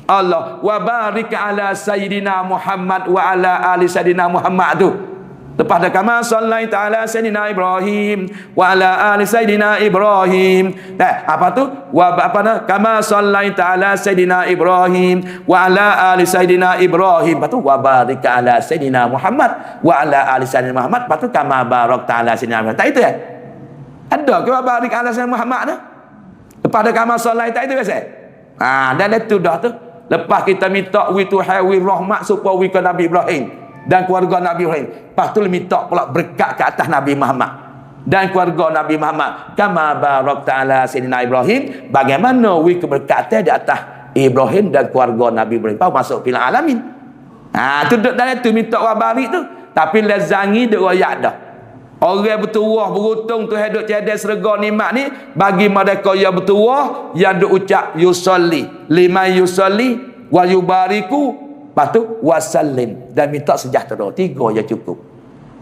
[SPEAKER 1] Allah wa barik ala Sayyidina Muhammad wa ala ali Sayyidina Muhammad tu. Lepas dah kama sallai ta'ala Sayyidina Ibrahim wa ala ali Sayyidina Ibrahim. Apa tu? Kama sallai ta'ala Sayyidina Ibrahim wa ala ali Sayyidina Ibrahim. Apa tu? Wa barik ala Sayyidina Muhammad wa ala ali Sayyidina Muhammad. Apa tu? Kama barak ta'ala Sayyidina Muhammad. Tak itu ya? Ada ke wa barik ala Sayyidina Muhammad tu? Lepas dah kama sallai tak itu biasa? Dan itu dah tu. Lepas kita minta wi Tuhan wi rahmat supaya wi ke Nabi Ibrahim dan keluarga Nabi Ibrahim. Lepas tu minta pula berkat ke atas Nabi Muhammad dan keluarga Nabi Muhammad. Kama barak ta'ala Sayyidina Ibrahim. Bagaimana wi keberkatan di atas Ibrahim dan keluarga Nabi Ibrahim. Lepas masuk fil alamin. Tu duduk dalam tu minta wa barik tu. Tapi lazangi duk royak dah. Orang bertuah beruntung tu hidup cerdas serga nikmat ni bagi mereka yang bertuah yang duk ucap yusalli liman yusalli wa yubariku patu wasallim dan minta sejahtera. 3 yang cukup.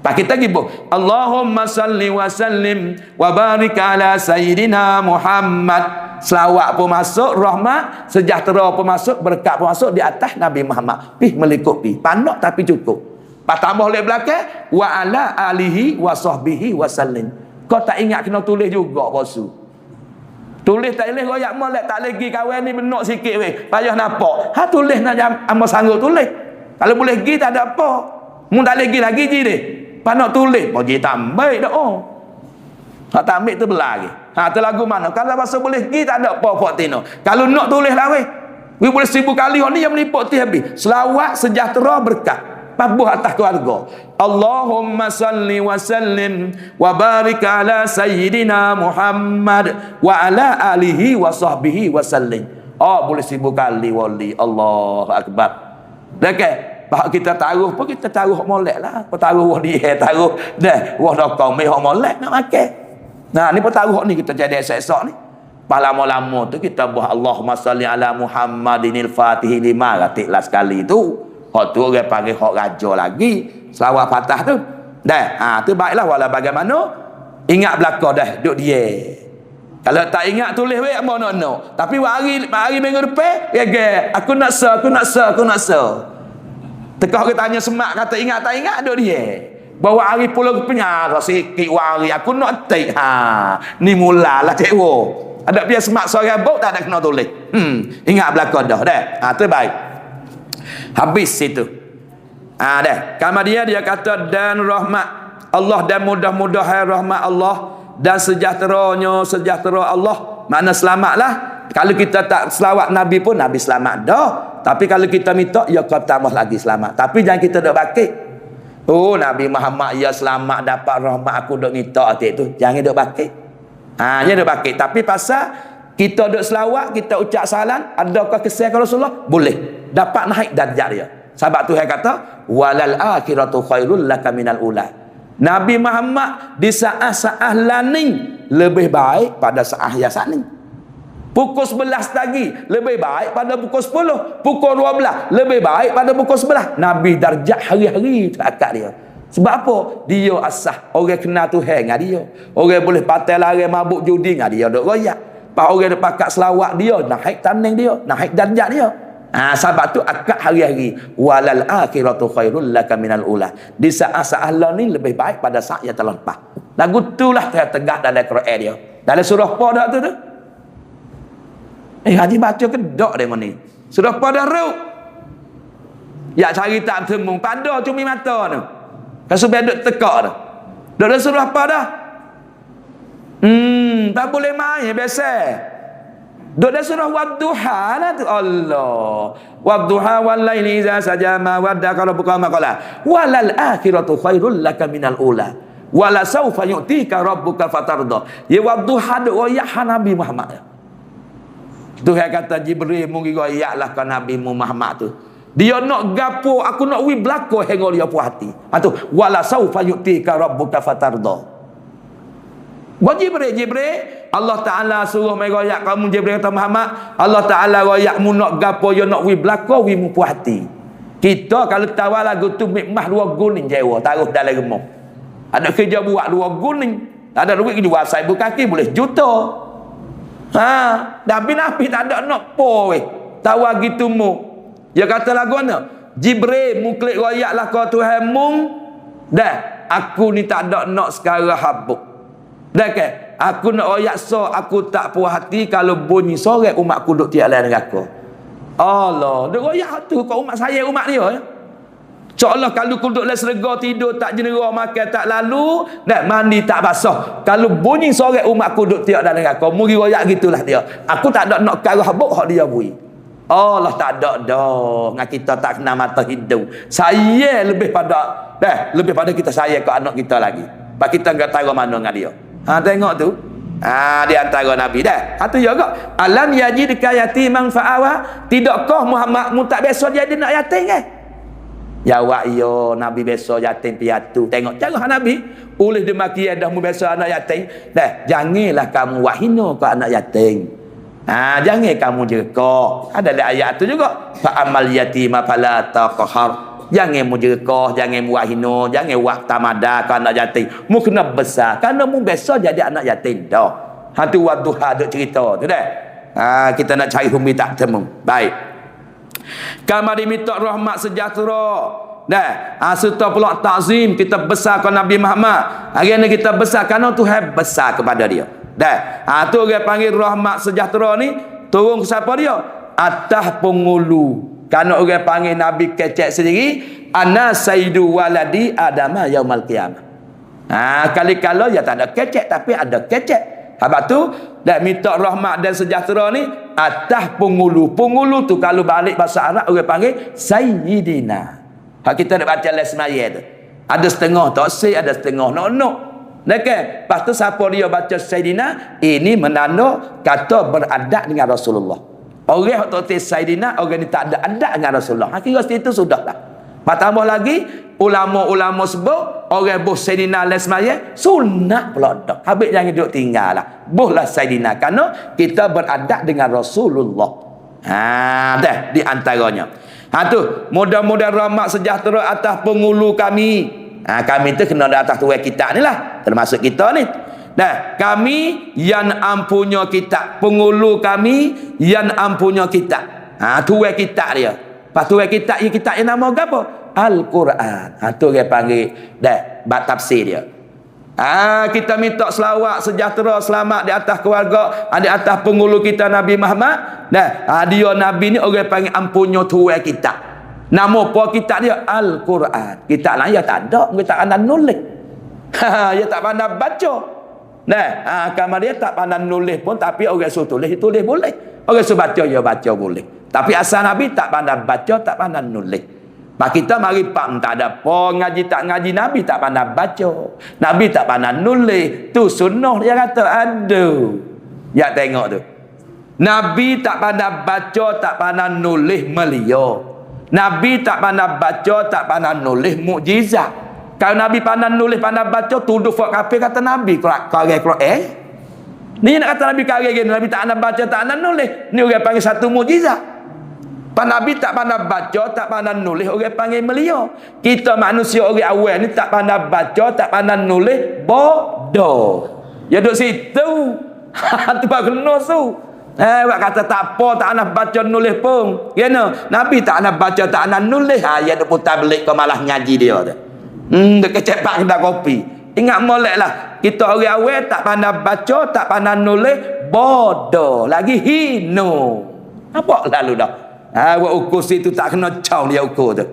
[SPEAKER 1] Pak kita gibur Allahumma salli wa sallim wa barik ala Sayyidina Muhammad. Selawat pun masuk, rahmat, sejahtera pun masuk, berkat pun masuk di atas Nabi Muhammad. Melikut panak tapi cukup. Pas tambah oleh belakang wa ala alihi wa sahbihi wa sallim. Kau tak ingat kena tulis juga bosu. Tulis tak boleh royak molek tak lagi kawan ni benak sikit weh. Payah nampak. Tulis nak amal sanggup tulis. Kalau boleh gi tak ada apa. Mun tak lagi ji dia. Pas nak tulis, bagi tambah dak tak ambil tu belah lagi. Tu lagu mana? Kalau bahasa boleh gi tak ada apa Tino. Kalau nak tulis lah weh. We boleh 1000 kali ni yang meliput ti habis. Selawat sejahtera berkat. Pabuh atas keluarga. Allahumma salli wa sallim wa barik ala Sayyidina Muhammad wa ala alihi wa sahbihi wa sallim. Boleh 1000 kali wali. Allahu Akbar. Okey. Bahawa kita taruh pun kita taruh molek lah. Apa taruh wah dia, taruh dah wah dokong meh molek nak makan. Nah, ni pun taruh ni kita jadi esok ni. Pas lama-lama tu kita buat Allahumma salli ala Muhammadinil Fatih 5 ratik lah sekali tu. Hak tu orang panggil hak raja lagi. Selawat Fatah tu. Dah, tu baiklah walau bagaimana. Ingat belaka dah, duduk dia. Kalau tak ingat tulis weh apa no. Tapi hari minggu depan, aku nak Tekah kita tanya semak kata ingat tak ingat duduk dia. Bawa hari pulau kepenyar sikit hari aku nak take. Ni mulalah cikgu. Ada biar semak seorang bau tak ada kena tulis. Ingat belaka dah. Tu baik. Habis situ. Dah. Kemudian dia kata dan rahmat Allah dan mudah-mudahan rahmat Allah dan sejahtera Allah. Makna selamatlah. Kalau kita tak selawat Nabi pun Nabi selamat dah. Tapi kalau kita minta ya kau tambah lagi selamat. Tapi jangan kita dok bakit. Oh Nabi Muhammad ya selamat dapat rahmat aku dok minta atik tu. Jangan dok bakit. Jangan dok bakit. Tapi pasal kita dok selawat, kita ucap salam, adakah kesan ke Rasulullah? Boleh. Dapat naik darjat dia. Sebab Tuhan kata walal akhiratu khairul laka minal ula. Nabi Muhammad di saat-saat laning lebih baik pada saat yang saat ni. Pukul 11 pagi lebih baik pada pukul 10. Pukul 12 lebih baik pada pukul 11. Nabi darjat hari-hari akad dia. Sebab apa? Dia asah. Orang kenal Tuhan dengan dia. Orang boleh patai lari mabuk judi dengan dia. Duk royak. Pak orang dia pakat selawat dia. Naik tanding dia. Naik darjat dia. Sebab tu akad hari-hari. Walal akhiratu khairul laka minal ula. Di saat-saat Allah ni lebih baik pada saat yang telah lepas. Lagu itulah tegak dalam Quran dia. Dalam surah apa dah tu? Haji baca ke dok dia ni. Surah apa dah ruk? Ya cari tak temung. Pada cumi mata tu. Kan supaya duk tekak tu. Dok dah surah apa dah? Tak boleh main biasa. Duk dah surah wadduha lah tu. Allah. Wadduha wal laili iza saja ma waddaka rabbuka ma qala. Walal akhiratu khairul laka minal ula. Wala saufa yu'tika rabbuka fatarda. Ya wadduha duk royak Nabi Muhammad. Tuhan kata Jibril mungkin royaklah ke Nabi Muhammad tu. Dia nak gapo, aku nak wi belako hingga dia puas hati. Tu wala saufa yu'tika rabbuka fatarda. Buat Jibril, Allah Ta'ala suruh mai royak kamu Jibril kata Muhammad, Allah Ta'ala royak mu nak gapo, yo nak wi belako wi mu puas hati. Kita kalau tawar lagu tu mikmah 2 guling jewa taruh dalam rumah. Ada kerja buat 2 guling. Ada duit jual saibu kaki boleh juta. Nabi tak ada nak po weh. Tawar gitu mu. Dia kata lagu mana? Jibril mu klik royaklah kau Tuhan mung. Dah, aku ni tak ada nak sekarang habuk. Dah ke? Aku nak royak aku tak puas hati kalau bunyi sore umat aku duk tiap lain neraka. Allah, duk royak tu kau umat saya umat dia ya. Seolah kalau kuduk dalam serga tidur tak jenera makan tak lalu dan mandi tak basah. Kalau bunyi sore umat kuduk tiap dalam neraka. Muri royak gitulah dia. Aku tak ada nak karah habuk hak dia bui. Allah tak ada dah. Dengan kita tak kena mata hidung. Saya lebih pada lebih pada kita sayang ke anak kita lagi. Pak kita enggak tahu mana dengan dia. Tengok tu. Di antara Nabi dah. Tu juga. Alam yajidka yatiman fa'awa. Tidakkah Muhammad mu tak biasa jadi nak yatim ke? Jawab yo Nabi besok yatim piatu. Tengok cara Nabi. Oleh demikian dah mu biasa anak yatim. Dah, janganlah kamu wahina ke anak yatim. Jangan kamu jerkah. Ada ayat tu juga. Fa amal yatima fala taqhar. Jangan mu jerkah, jangan mu wahina, jangan buat tamada ke anak yatim. Mu kena besar. Kerana mu biasa jadi anak yatim dah. Tu wadduha duk cerita tu dah. Kita nak cari humi tak temu. Baik. Kama diminta rahmat sejahtera. Dah, serta pula takzim kita besarkan Nabi Muhammad. Hari ni kita besar kerana Tuhan besar kepada dia. Dah, tu orang panggil rahmat sejahtera ni turun ke siapa dia? Atas pengulu. Kerana orang panggil Nabi kecek sendiri, ana sayyidu waladi adama yaumal qiyamah. Kali-kala ya tak ada kecek tapi ada kecek. Habis tu dah minta rahmat dan sejahtera ni atas pengulu. Pengulu tu kalau balik bahasa Arab orang panggil sayyidina. Hak kita nak baca les semaya tu. Ada setengah tak say, ada setengah nok. Okey, lepas tu siapa dia baca sayyidina, ini menanda kata beradab dengan Rasulullah. Orang yang tak tahu sayyidina, orang ni tak ada adab dengan Rasulullah. Kira situ sudahlah. Tambah lagi, ulama-ulama sebut, orang boh Sayyidina les semaya, sunat pula dah. Habis jangan duduk tinggal lah. Bohlah Sayyidina. Kerana kita beradab dengan Rasulullah. Dah di antaranya. Tu, mudah-mudahan rahmat sejahtera atas pengulu kami. Kami tu kena di atas tuai kitab ni lah. Termasuk kita ni. Kami yang ampunya kitab. Pengulu kami yang ampunya kitab. Tuai kitab dia. Lepas tu kitab yang nama apa? Al-Quran. Tu dia panggil bab tafsir dia. Kita minta selawat sejahtera selamat di atas keluarga, di atas pengulu kita Nabi Muhammad. Dia Nabi ni orang panggil ampunnya tuai kitab. Nama apa kitab dia? Al-Quran. Kitab lain ya tak ada, kita tak pandai nulis. Ya tak pandai baca. Kamar dia tak pandai nulis pun, tapi orang suruh tulis boleh. Orang suruh baca ya baca boleh. Tapi asal Nabi tak pandai baca, tak pandai nulis. Pak kita mari pak tak ada apa ngaji tak ngaji, Nabi tak pandai baca, Nabi tak pandai nulis. Tu sunnah dia kata. Aduh. Ya tengok tu. Nabi tak pandai baca, tak pandai nulis melia. Nabi tak pandai baca, tak pandai nulis mukjizat. Kalau Nabi pandai nulis, pandai baca, tuduh fak kafir kata Nabi karek. Ni nak kata Nabi karek gini, Nabi tak pandai baca, tak pandai nulis. Ni orang panggil satu mukjizat. Nabi tak pandai baca, tak pandai nulis, orang panggil melia. Kita manusia orang awal ni tak pandai baca, tak pandai nulis, bodoh. Ya duduk situ. Tu baru kena tu. Awak kata tak apa, tak nak baca nulis pun. Nabi tak nak baca, tak nak nulis. Ya duk putar belik kau malah ngaji dia tu. Dia kecek pak kedai kopi. Ingat molek lah. Kita orang awal tak pandai baca, tak pandai nulis, bodoh. Lagi hino. Apa lalu dah? Wa ukur situ tak kena caw dia ukur tu.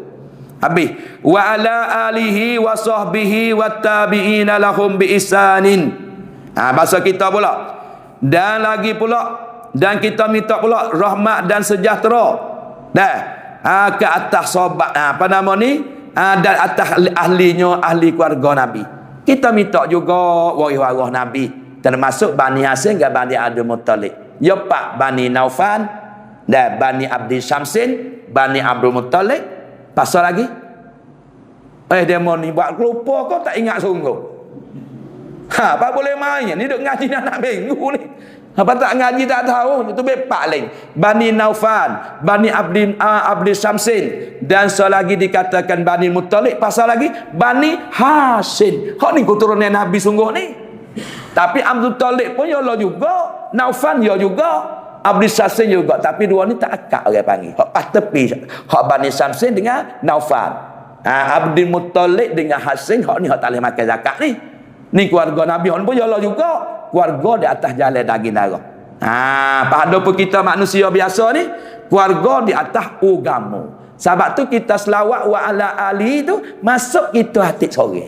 [SPEAKER 1] Habis. Wa ala alihi wa sahbihi wa tabi'ina lahum bi ihsanin. Bahasa kita pula. Dan lagi pula, dan kita minta pula rahmat dan sejahtera. Ke atas sahabat, apa nama ni? Dan atas ahlinya, ahli keluarga Nabi. Kita minta juga waris-waris Nabi. Termasuk Bani Hasim dan Bani Abdul Muttalib. Ya Pak Bani Naufal. Dan Bani Abdi Syamsin, Bani Abdul Muttalib. Pasal lagi? Demo ni buat kelupa kau tak ingat sungguh. Apa boleh main? Ni duk ngaji nak minggu ni. Apa tak ngaji tak tahu. Itu bepak lain. Bani Naufal, Bani Abdi Syamsin. Dan selagi dikatakan Bani Muttalib. Pasal lagi? Bani Hasim. Kau ni keturunan Nabi sungguh ni. Tapi Abdul Muttalib pun ya Allah juga. Naufal ya juga. Abdi Syamsin juga, tapi dua ni tak akak orang panggil. Hak pas tepi. Hak Bani Syamsin dengan Naufal. Abdi Muttalib dengan Hasim, hak ni hak tak boleh makan zakat ni. Ni keluarga Nabi hak pun ya Allah juga. Keluarga di atas jalan daging darah. Pada pun kita manusia biasa ni, keluarga di atas agama. Sebab tu kita selawat wa ala ali tu masuk kita hati sore.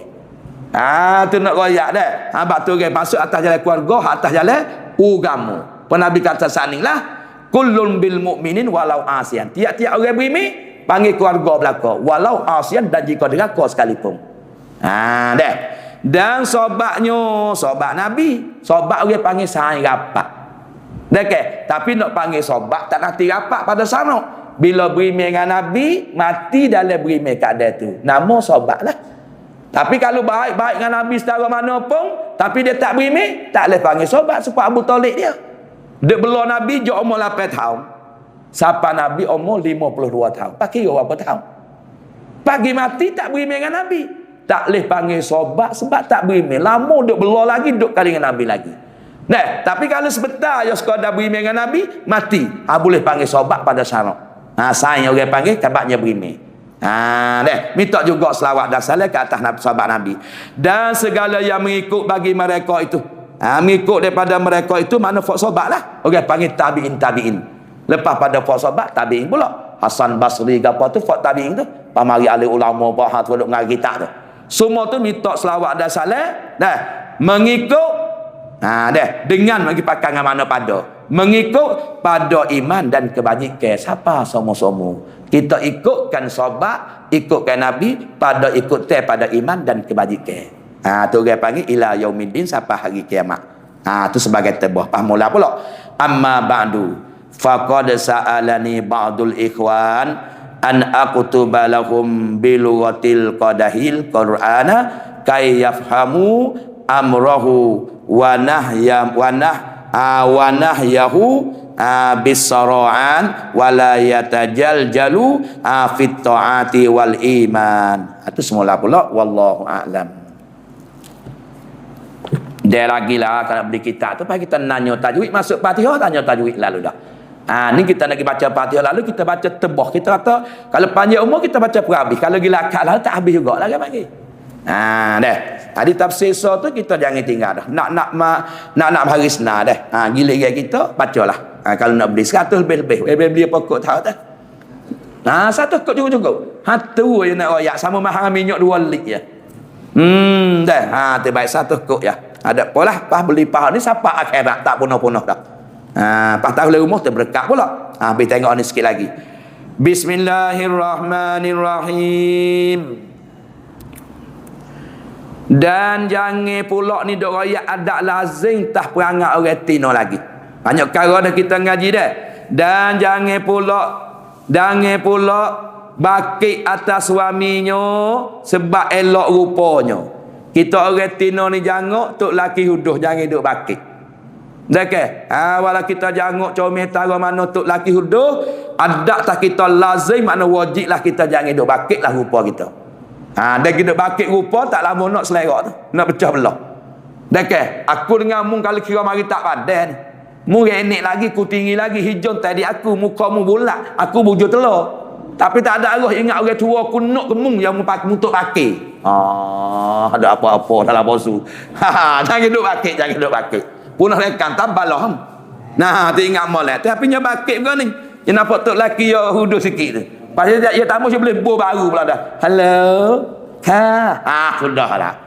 [SPEAKER 1] Tu nak royak dah. Sebab tu masuk atas jalan keluarga, atas jalan agama. Nabi kata saat ni lah, kullun bil mu'minin walau asian. Tiap-tiap orang beriman panggil keluarga belaka, walau asian, dan jika deraka sekalipun. Dah. Dan sobatnya, sobat Nabi, sobat orang panggil sayang rapat. Dah ke? Tapi nak panggil sobat tak nanti rapat pada sana. Bila beriman dengan Nabi, mati dalam beriman kat dia tu. Nama sobat lah. Tapi kalau baik-baik dengan Nabi secara mana pun, tapi dia tak beriman, tak boleh panggil sobat sebab Abu Talib dia. Dia bela Nabi dia umur 8 tahun. Siapa Nabi umur 52 tahun. Pakai berapa tahun? Pagi mati tak beriman dengan Nabi. Tak boleh panggil sobat sebab tak beriman. Lama dia bela lagi, duduk kali dengan Nabi lagi. Tapi kalau sebentar dia sekadar beriman dengan Nabi, mati. Boleh panggil sobat pada syarat. Sayang orang panggil kabarnya beriman. Minta juga selawat dan salam ke atas sahabat Nabi. Dan segala yang mengikut bagi mereka itu. Mengikut daripada mereka itu mana fak sobat lah. Orang panggil tabi'in. Lepas pada fak sobat, tabi'in pula. Hasan Basri ke apa tu, fak tabi'in tu. Pamari ahli ulama, bahat, waduk ngari kita tu. Semua tu minta selawat dan salam. Mengikut. Dengan bagi pakai dengan mana pada. Mengikut pada iman dan kebajikan. Siapa semua-semua. Kita ikutkan sobat, ikutkan Nabi, pada ikut pada iman dan kebajikan. Tu orang panggil ila yaumiddin sampai hari kiamat. Tu sebagai tebah. Mula pula. Amma ba'du faqad sa'alani ba'dul ikhwan an aqtuba lahum bilughatil qadahil qur'ana kay yafhamu amrahu wa nahyahu bisara'an wala yatajaljalu fit ta'ati wal iman. Itu semula pula wallahu a'lam. Dia lagi lah kalau beli kitab tu pagi kita nanya tajwid masuk Fatihah, tanya tajwid lalu dah. Ni kita lagi baca Fatihah lalu kita baca tebah. Kita kata kalau panjang umur kita baca perhabis. Kalau gila akal lalu tak habis juga lagi pagi. Dah. Di tafsir so tu kita jangan tinggal dah. Nak harisna dah. Gila kita bacalah. Kalau nak beli 100 lebih. Beli apa kok tahu dah. 1 kok cukup. Tu je nak royak sama mahal minyak 2 lit je. Dah. Terbaik 1 kok ya. Ada apalah pas beli pahal ni siapa akhirat tak punah-punah dah. Pas tahu rumah terberkat pula. Pergi tengok ni sikit lagi. Bismillahirrahmanirrahim. Dan jangan pula ni dok royak adat lazim tah perangai orang Tino lagi. Banyak perkara dah kita ngaji dah. Dan jangan pula bakit atas suaminya sebab elok rupanya. Kita orang Tino ni jangok tok laki huduh jangan duk bakit. Dah ke? Walau kita jangok comel tara mana tok laki huduh, adat tak kita lazim makna wajib lah kita jangan duk bakit lah rupa kita. Dah kita bakit rupa tak lama nak selerak tu, nak pecah belah. Dah ke? Aku dengan mu kalau kira mari tak padan ni. Mu renek lagi, ku tinggi lagi, hijau tadi aku, muka mu bulat, aku bujur telur. Tapi tak ada arah ingat orang tua aku nak kemung yang untuk pakai. Ada apa-apa dalam bosu. Jangan duk bakit, jangan duk bakit. Punah rekan tambalah. Tu ingat molek. Tapi nya bakit ke ni? Dia nampak tok laki yo huduh sikit tu. Pasal dia tamu je boleh bo baru pula dah. Hello. Sudahlah.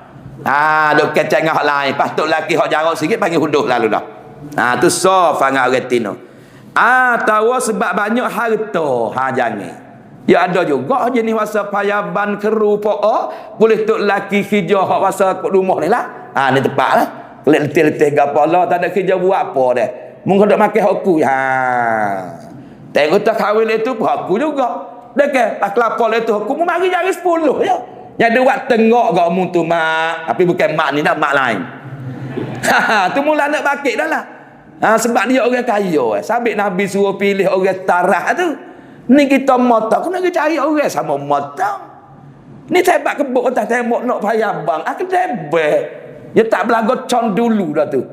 [SPEAKER 1] Duk keceng dengan hak lain. Pas tok laki hak jarok sikit panggil huduh lalu dah. Tu sof angak orang Tino. Tahu sebab banyak harta. Jangan. Ya ada juga jenis wasa payaban keru po'o boleh tok laki hijau hak wasa rumah ni lah. Ni tepat lah. Letih-letih gapala tak ada kerja buat apa dah. Mungkin dak makan aku. Tengok tak kahwin itu pun aku juga. Dah ke? Tak kelapa itu aku mu mari jari 10 ya. Yang ada buat tengok gak mu tu mak. Tapi bukan mak ni nak mak lain. Tu mula nak bakit dah lah. Sebab dia orang kaya. Sabit Nabi suruh pilih orang tarah tu. Ni kita mata, kena cari orang sama mata. Ni tebak kebuk atas tembok nak payah bang. Aku tebak. Dia tak belaga con dulu dah tu.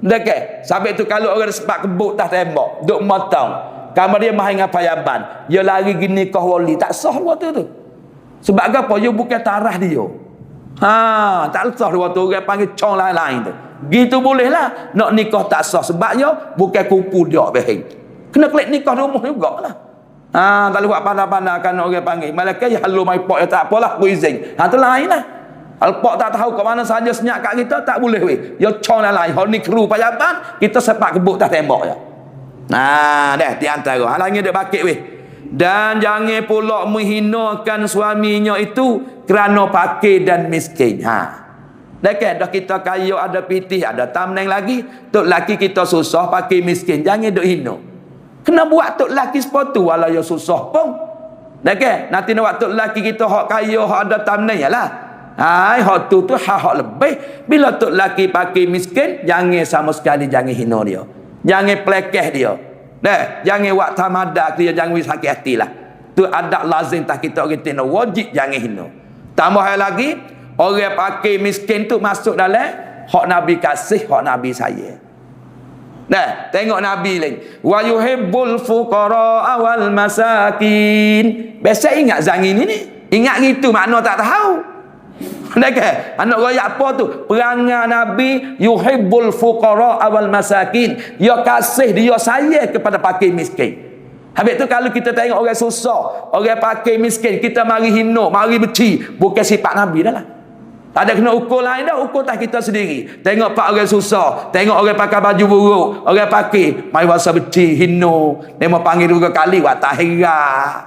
[SPEAKER 1] Dah ke? Sampai tu kalau orang sebab kebuk atas tembok, duk mata. Kamu dia main dengan payaban. Dia lari gini kau wali. Tak sah waktu tu. Sebab apa? Dia bukan tarah dia. Tak sah waktu orang panggil con lain-lain tu. Gitu boleh lah. Nak nikah tak sah. Sebabnya bukan kumpul dia behing. Kena klik nikah rumah juga lah. Tak buat pandai-pandai kan orang panggil. Malaikat ya halu mai pok ya tak apalah aku izin. Tu lain lah. Kalau pok tak tahu ke mana saja senyap kat kita tak boleh weh. Ya con lain. Hal ni kru payaban kita sepak kebuk tak tembok ya. Dah di antara. Halangnya dia bakit weh. Dan jangan pula menghinakan suaminya itu kerana pakai dan miskin. Dah kan dah kita kaya ada pitih ada tamneng lagi. Tok laki kita susah pakai miskin. Jangan duk hina. Kena buat tok laki sepatu walau ya susah pun. Dah ke? Nanti nak buat tok laki kita hak kaya, hak ada tamnai lah. Hak tu hak lebih. Bila tok laki pakai miskin, jangan sama sekali jangan hina dia. Jangan pelekeh dia. Dah, jangan buat tamadak dia, jangan sakit hati lah. Tu adat lazim tak kita orang Tino wajib jangan hina. Tambah lagi, orang pakai miskin tu masuk dalam hak Nabi kasih, hak Nabi sayang. Nah, tengok Nabi lain. Wa yuhibbul fuqara wal masakin. Biasa ingat zangin ini. Ingat gitu makna tak tahu. Dah ke? Anak royak apa tu? Perangai Nabi yuhibbul fuqara wal masakin. Dia kasih, dia sayang kepada fakir miskin. Habis tu kalau kita tengok orang susah, orang fakir miskin, kita mari hina, mari benci, bukan sifat Nabi dah lah. Tak ada kena ukur lain dah, ukur tak kita sendiri. Tengok pak orang susah, tengok orang pakai baju buruk, orang pakai mai wasa beci, hino, dia mau panggil 2 kali buat tak herat.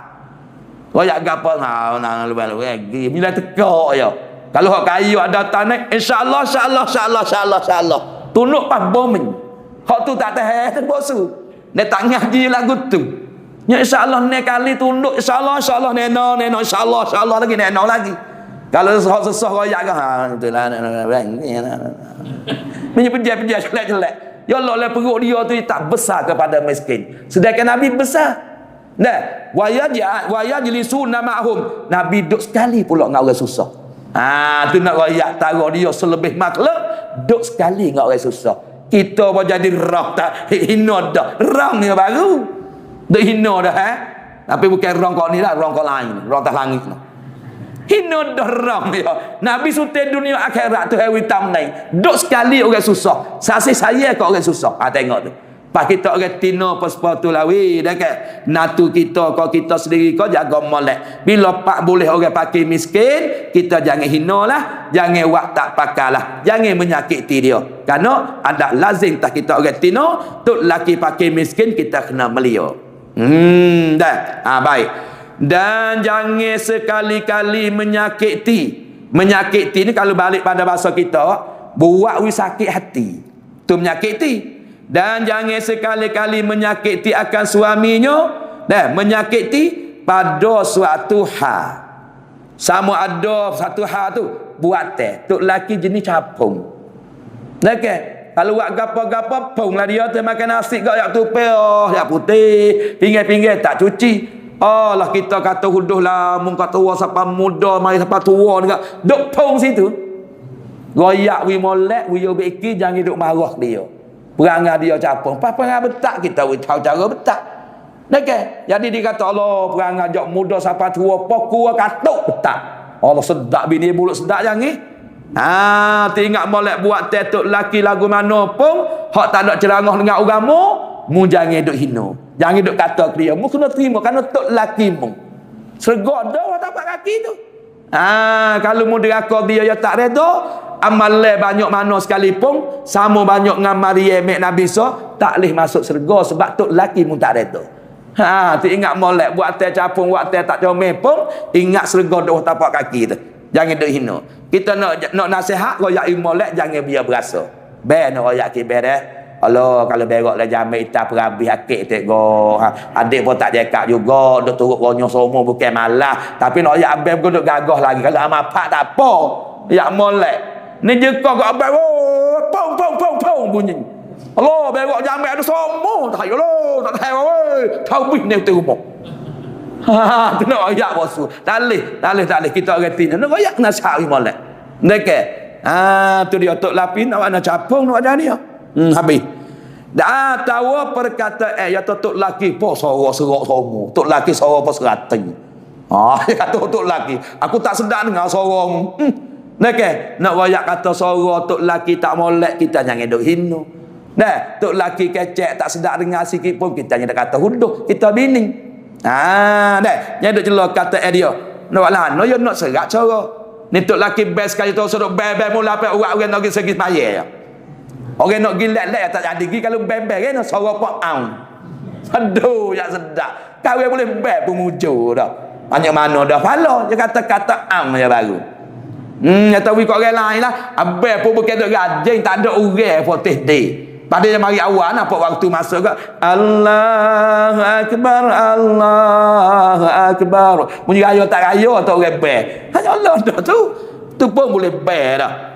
[SPEAKER 1] Royak gapo nah lu lagi. Bila tekak ya. Kalau hak kayu ada tanah, insya-Allah tunuk pas bomen. Hak tu tak tahan terbosu. Dia tak ngaji lagu tu. Ya insya-Allah ni kali tunduk insya-Allah neno insya-Allah lagi neno lagi. Kalau susah royak kan itulah menjadi jelek-jelek. Ya Allah lah perut dia tu tak besar kepada miskin. Sedangkan Nabi besar. Nah, wa yajlisuna ma'hum. Nabi duduk sekali pula dengan orang susah. Tu nak royak taruh dia selebih makhluk, duduk sekali dengan orang susah. Kita pun jadi rang tak hina dah. Rang ni baru. Dak hina dah Tapi bukan rang kau ni lah, rang kau lain, rang tak langit lah. Hina dah rang dia. Nabi sutai dunia akhirat tu hari hitam ni. Duk sekali orang susah. Sasih saya kat orang susah. Tengok tu. Pak kita orang tino pas sepatu lawi dah kan. Natu kita kau kita sendiri kau jaga molek. Bila pak boleh orang pakai miskin, kita jangan hina lah, jangan buat tak pakalah, jangan menyakiti dia. Kerana ada lazim tak kita orang tino, tok laki pakai miskin kita kena melia. Dah. Baik. Dan jangan sekali-kali menyakiti ni kalau balik pada bahasa kita buat we sakit hati tu menyakiti. Dan jangan sekali-kali menyakiti akan suaminya dan menyakiti pada suatu hal. Sama ada satu hal tu buat tok laki jenis capung. Okey. Kalau buat gapo-gapo punglah dia tu makan nasi gak yak tupel yak putih pinggir-pinggir tak cuci. Allah kita kata huduh lah mung kata tua siapa muda mari siapa tua dekat duk pung situ. Royak wi molek wi yo beki jangan duk marah dia. Perangai dia capung. Perangai betak kita wi tahu cara betak. Okey. Jadi dia kata Allah perangai jak muda siapa tua pokok katuk betak. Allah sedap bini mulut sedap jangan. Tengok molek buat tetuk laki lagu mana pun hak tak ada ceramah dengan agama, mu jangan duk hina. Jangan duk kata ke dia, mu kena terima kerana tok laki mu. Sergak dah tapak kaki tu. Kalau mu deraka dia ya tak reda, amal banyak mana sekalipun, sama banyak dengan Maryam mek Nabi tak boleh masuk syurga sebab tok laki mu tak reda. Tu ingat molek buat teh capung, buat teh tak comel pun, ingat syurga dah tapak kaki tu. Jangan duk hina. Kita nak nasihat royak molek jangan biar berasa. Ben royak ki ben Allah kalau berak lah jamai kita perabih akik tengok. Adik pun tak cakap juga duk turut ronyo semua bukan malah. Tapi nak royak abang pun duk gagah lagi. Kalau amat pak tak apa. Yak molek. Ni jekak kat abang. Pong bunyi. Allah berak jamai ada semua. Tak tahu lo. Tak tahu weh. Tahu bih ni tu rumah. Tu nak royak bosu. Tak boleh kita orang tina. Nak royak nasihat molek. Okey. Tu dia tok lapin nak capung nak ada dia. Habis. Dah tahu perkataan ya tok laki po sorok serok semua. Tok laki sorok po serati. Kata tok laki, aku tak sedar dengar sorong. Okey, nak royak kata sorok tok laki tak molek kita jangan duk hina. Dah, tok laki kecek tak sedar dengar sikit pun kita jangan kata huduh, kita bining. Dah, jangan duk celok kata dia. Nak lah, no yo nak serak cara. Ni tok laki best sekali tu suruh bebel mula apa orang nak pergi segi bayar. Orang nak pergi lek-lek tak jadi pergi kalau bebel kan suara pak am. Aduh ya sedap. Kau boleh bebel pun mujur dah. Banyak mana dah pala dia kata-kata am je baru. Ya tahu ikut orang lain lah. Abang pun bukan duk gajing tak ada orang poteh day. Pada yang mari awal nampak waktu masuk ke Allahu akbar. Bunyi raya tak raya atau orang bel. Hanya Allah dah tu. Tu pun boleh bel dah.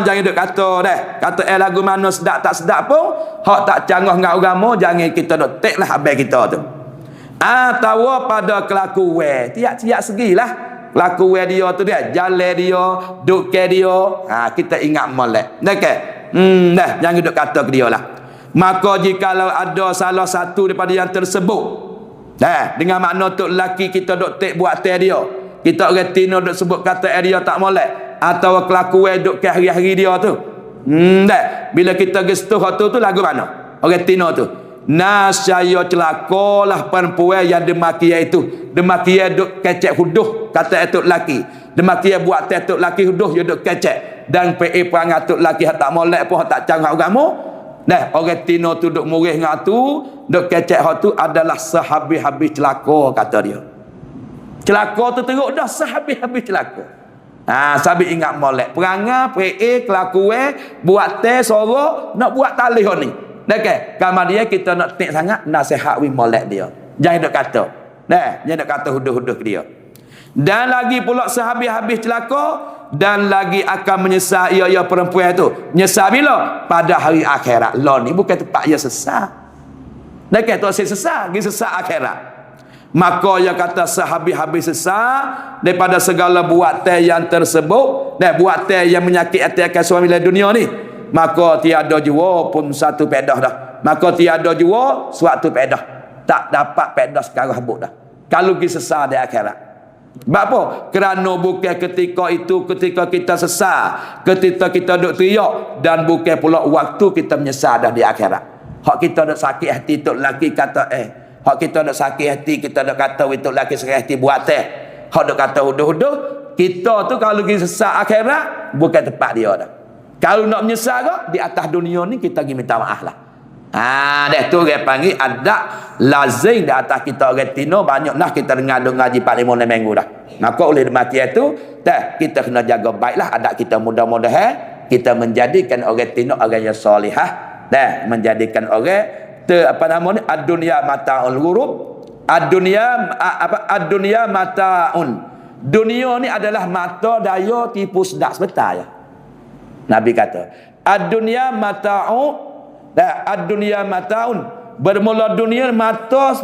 [SPEAKER 1] Jangan duk kata dah. Kata lagu mana sedap tak sedap pun hak tak canggah dengan agama jangan kita duk tek lah abang kita tu. Tahu pada kelaku we. Tiap-tiap segilah. Kelaku we dia tu dia, jalan dia, duk ke dia. Kita ingat molek. Okey. Dah jangan duk kata ke dia lah. Maka jikalau ada salah satu daripada yang tersebut dengan makna tok laki kita duk tek buat teh dia. Kita orang tino duk sebut kata dia tak molek. Atau kelakuan duk ke hari-hari dia tu. Dah. Bila kita gestuh tu lagu mana? Orang tino tu. Nasya celakalah perempuan yang demakia itu. Demakia duk kecek huduh kata etuk laki. Demakia buat teh tok laki huduh dia duk kecek. Dan PE perangai tok laki tak molek pun tak canggah agama. Dah orang tino tu duk murih dengan tu, duk kecek hak tu adalah sehabis-habis celaka kata dia. Celaka tu teruk dah sehabis-habis celaka. Sabit ingat molek perangai PE kelakuan buat teh suara nak buat talih ni. Okey, gambar dia kita nak tek sangat nasihat wi molek dia. Jangan duk kata. Jangan duk kata huduh-huduh ke dia. Dan lagi pula sehabis-habis celaka, dan lagi akan menyesal ia perempuan tu. Menyesal bila? Pada hari akhirat. Lah ni bukan tempat ia sesat. Dia kata saya sesat, dia sesat akhirat. Maka ia kata sehabis-habis sesat daripada segala buatan yang tersebut, dan buatan yang menyakit hati akan suami dalam dunia ni, maka tiada jua pun satu pedah dah. Maka tiada jua suatu pedah. Tak dapat pedah sekarang habuk dah. Kalau kita sesat di akhirat. Sebab apa? Kerana bukan ketika itu ketika kita sesat, ketika kita duk teriak, dan bukan pula waktu kita menyesal dah di akhirat. Hak kita duk sakit hati tok lelaki kata hak kita duk sakit hati, kita duk kata tok lelaki sakit hati buat hak duk kata huduh-huduh, kita tu kalau pergi sesat akhirat bukan tempat dia dah. Kalau nak menyesal ke di atas dunia ni, kita pergi minta maaf lah. Dah tu dia panggil adab lazim di atas kita orang Tino. Banyaklah kita dengar ngaji 4-5 minggu dah. Maka oleh demikian tu kita kena jaga baiklah adab kita. Mudah-mudahan kita menjadikan orang Tino orang yang solihah, menjadikan orang ad-dunya mata'ul ghurub, ad-dunya mata'un. Dunia ni adalah mata daya tipu sedak sebentar ya. Nabi kata ad-dunya mata'u, ad-dunya mata'un. Bermula dunia mata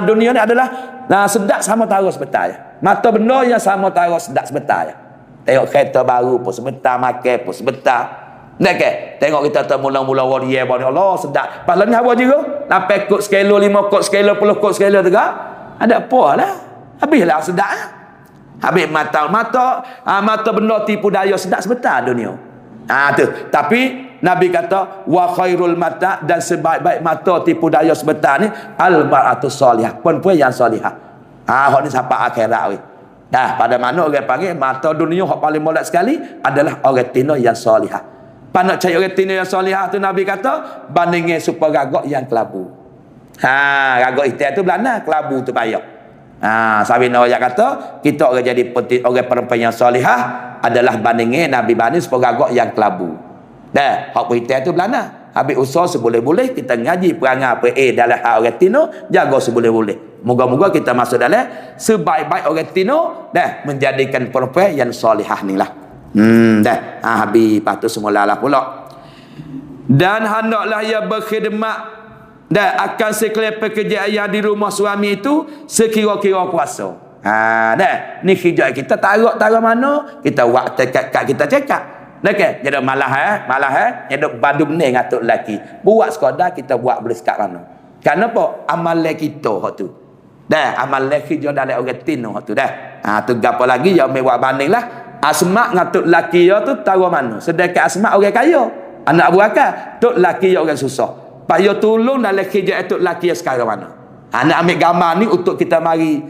[SPEAKER 1] dunia ni adalah sedak sama taruh sebentar ya. Mata benda yang sama taruh sedak sebentar ya. Tengok kereta baru pun sebentar, makan pun sebentar. Tengok kita tu mula-mula waria bani Allah sedap. Pasal ni apa juga? 8 kot sekilo, 5 kot sekilo, 10 kot sekilo juga. Ada apa lah? Habislah sedap. Habis mata benda tipu daya sedap sebentar dunia. Tu. Tapi Nabi kata wa khairul mata, dan sebaik-baik mata tipu daya sebentar ni al mar'atu salihah, perempuan yang salihah. Hak ni sampai akhirat weh. Pada mana orang panggil mata dunia hak paling molek sekali adalah orang Tino yang salihah. Panak cari orang Tino yang salihah tu Nabi kata bandingnya supaya gagak yang kelabu. Gagak ikhtiar tu belana, kelabu tu payah. Sabina ayat kata kita orang jadi orang perempuan yang salihah adalah bandingnya Nabi banding supaya gagak yang kelabu. Hak ikhtiar tu belana. Habis usaha seboleh-boleh kita ngaji perangai dalam hak orang Tino, jaga seboleh-boleh. Moga-moga kita masuk dalam sebaik-baik orang Tino, menjadikan perempuan yang salihah ni lah. Habis lepas tu semula lah pula. Dan hendaklah ia berkhidmat akan sekalian pekerjaan yang di rumah suami itu sekira-kira kuasa. Ni kerja kita taruh mana, kita buat kat kita cakap. Jadi malah jadi badum ni ngatuk lelaki. Buat sekadar kita buat boleh sekat mana. Kenapa? Amal kita hak tu. Amal kerja dalam orang Tino hak tu tu gapo lagi yang mewah banding lah. Asma ngatuk lelaki dia tu taruh mana. Sedangkan Asma orang kaya, anak Abu Bakar, tok lelaki dia orang susah. Payah tolong dalam kerja tok lelaki dia sekarang mana. Nak ambil gambar ni untuk kita mari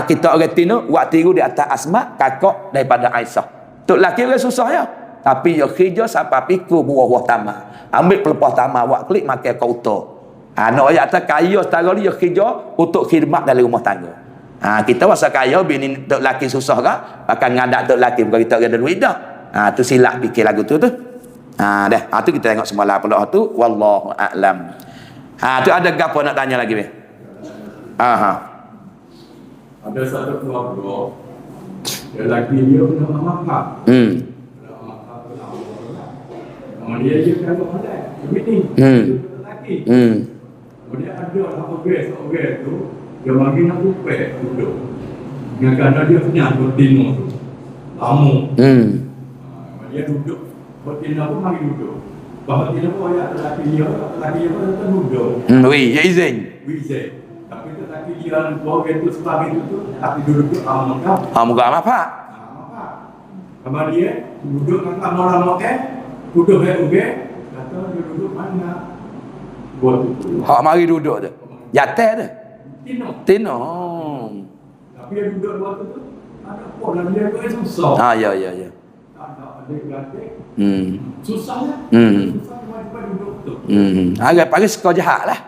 [SPEAKER 1] kita orang Tino buat tiru di atas Asma kakak daripada Aisyah. Tok lelaki orang susah ya. Tapi dia kerja sampai pikul buah-buah tamak. Ambil pelepah tamak, buat klik makan kauta. Nak ayat atas kaya setara dia kerja untuk khidmat dalam rumah tangga. Kita rasa kaya bini tok laki susah ke? Akan ngadak tok laki bukan kita ada duit dah. Tu silap fikir lagu tu. Tu kita tengok semalam pula tu wallahu a'lam. Tu ada gapo nak tanya lagi be?
[SPEAKER 2] Ada satu keluarga lelaki dia punya mamak. Dia kan boleh. Meeting. Lelaki. Kemudian ada orang tu dia bagi nak upek duduk. Kadang-kadang dia punya betina tu. Tamu. Dia duduk. Betina pun mari duduk. Bahawa betina pun ayat lelaki dia pun duduk.
[SPEAKER 1] Ya izin.
[SPEAKER 2] Tapi lelaki dia orang tu sebagai itu tapi duduk amak.
[SPEAKER 1] Muka apa?
[SPEAKER 2] Sama dia duduk dengan orang makan. Duduk kata dia duduk mana? Buat tu.
[SPEAKER 1] Hak mari duduk tu. Jatah tu. Tino.
[SPEAKER 2] Tapi dia duduk buat tu ada apa dalam dia tu susah.
[SPEAKER 1] Ya.
[SPEAKER 2] Tak ada gratis. Susahnya. Susah cuma duduk tu.
[SPEAKER 1] Agak pagi sekor jahat lah.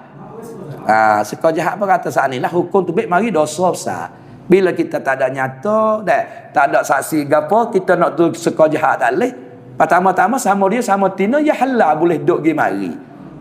[SPEAKER 1] Sekor jahat apa kata saat ni lah hukum tu baik mari dosa besar. Bila kita tak ada nyata, tak ada saksi gapo, kita nak tu sekor jahat tak boleh. Pertama-tama sama dia sama Tino ya halal boleh duduk pergi mari.